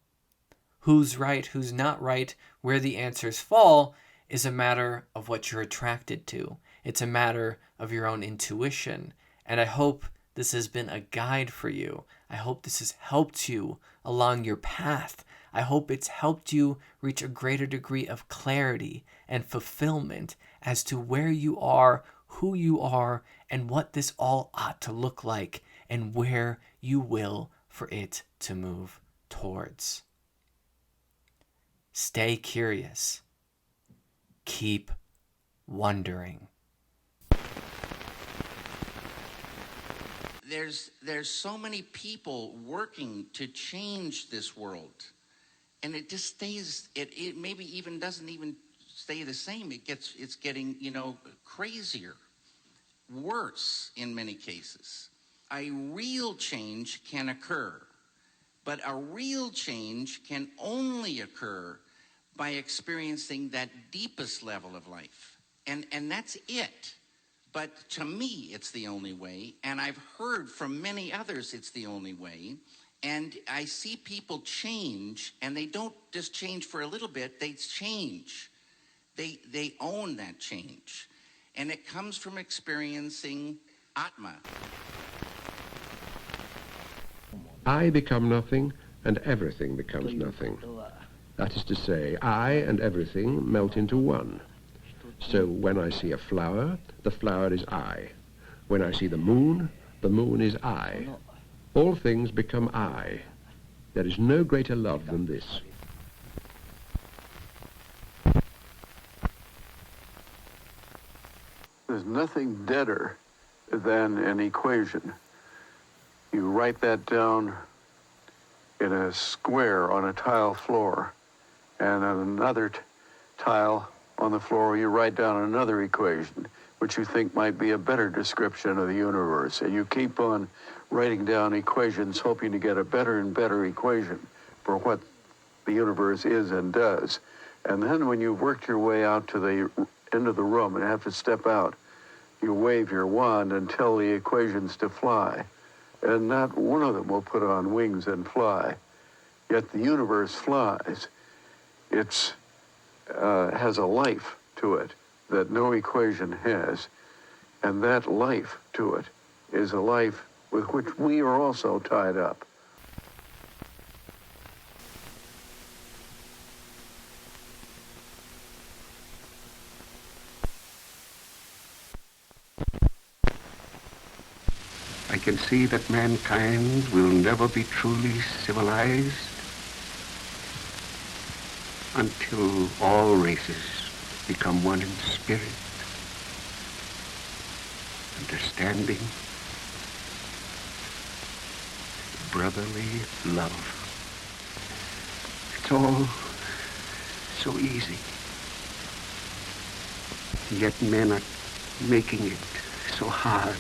Speaker 3: Who's right, who's not right, where the answers fall is a matter of what you're attracted to. It's a matter of your own intuition. And I hope this has been a guide for you. I hope this has helped you along your path. I hope it's helped you reach a greater degree of clarity and fulfillment as to where you are, who you are, and what this all ought to look like, and where you will for it to move towards. Stay curious. Keep wondering.
Speaker 4: There's so many people working to change this world, and it just stays. It maybe even doesn't even stay the same. It's getting crazier, worse in many cases. A real change can occur, but a real change can only occur by experiencing that deepest level of life, and that's it. But to me, it's the only way, and I've heard from many others it's the only way, and I see people change, and they don't just change for a little bit, they change. They own that change, and it comes from experiencing Atma.
Speaker 5: I become nothing, and everything becomes nothing. That is to say, I and everything melt into one. So when I see a flower, the flower is I. When I see the moon is I. All things become I. There is no greater love than this.
Speaker 6: There's nothing deader than an equation. You write that down in a square on a tile floor, and on another tile on the floor you write down another equation, which you think might be a better description of the universe. And you keep on writing down equations, hoping to get a better and better equation for what the universe is and does. And then when you've worked your way out to the end of the room and have to step out, you wave your wand and tell the equations to fly. And not one of them will put on wings and fly. Yet the universe flies. It has a life to it that no equation has. And that life to it is a life with which we are also tied up.
Speaker 7: I can see that mankind will never be truly civilized until all races become one in spirit, understanding, brotherly love. It's all so easy. Yet men are making it so hard.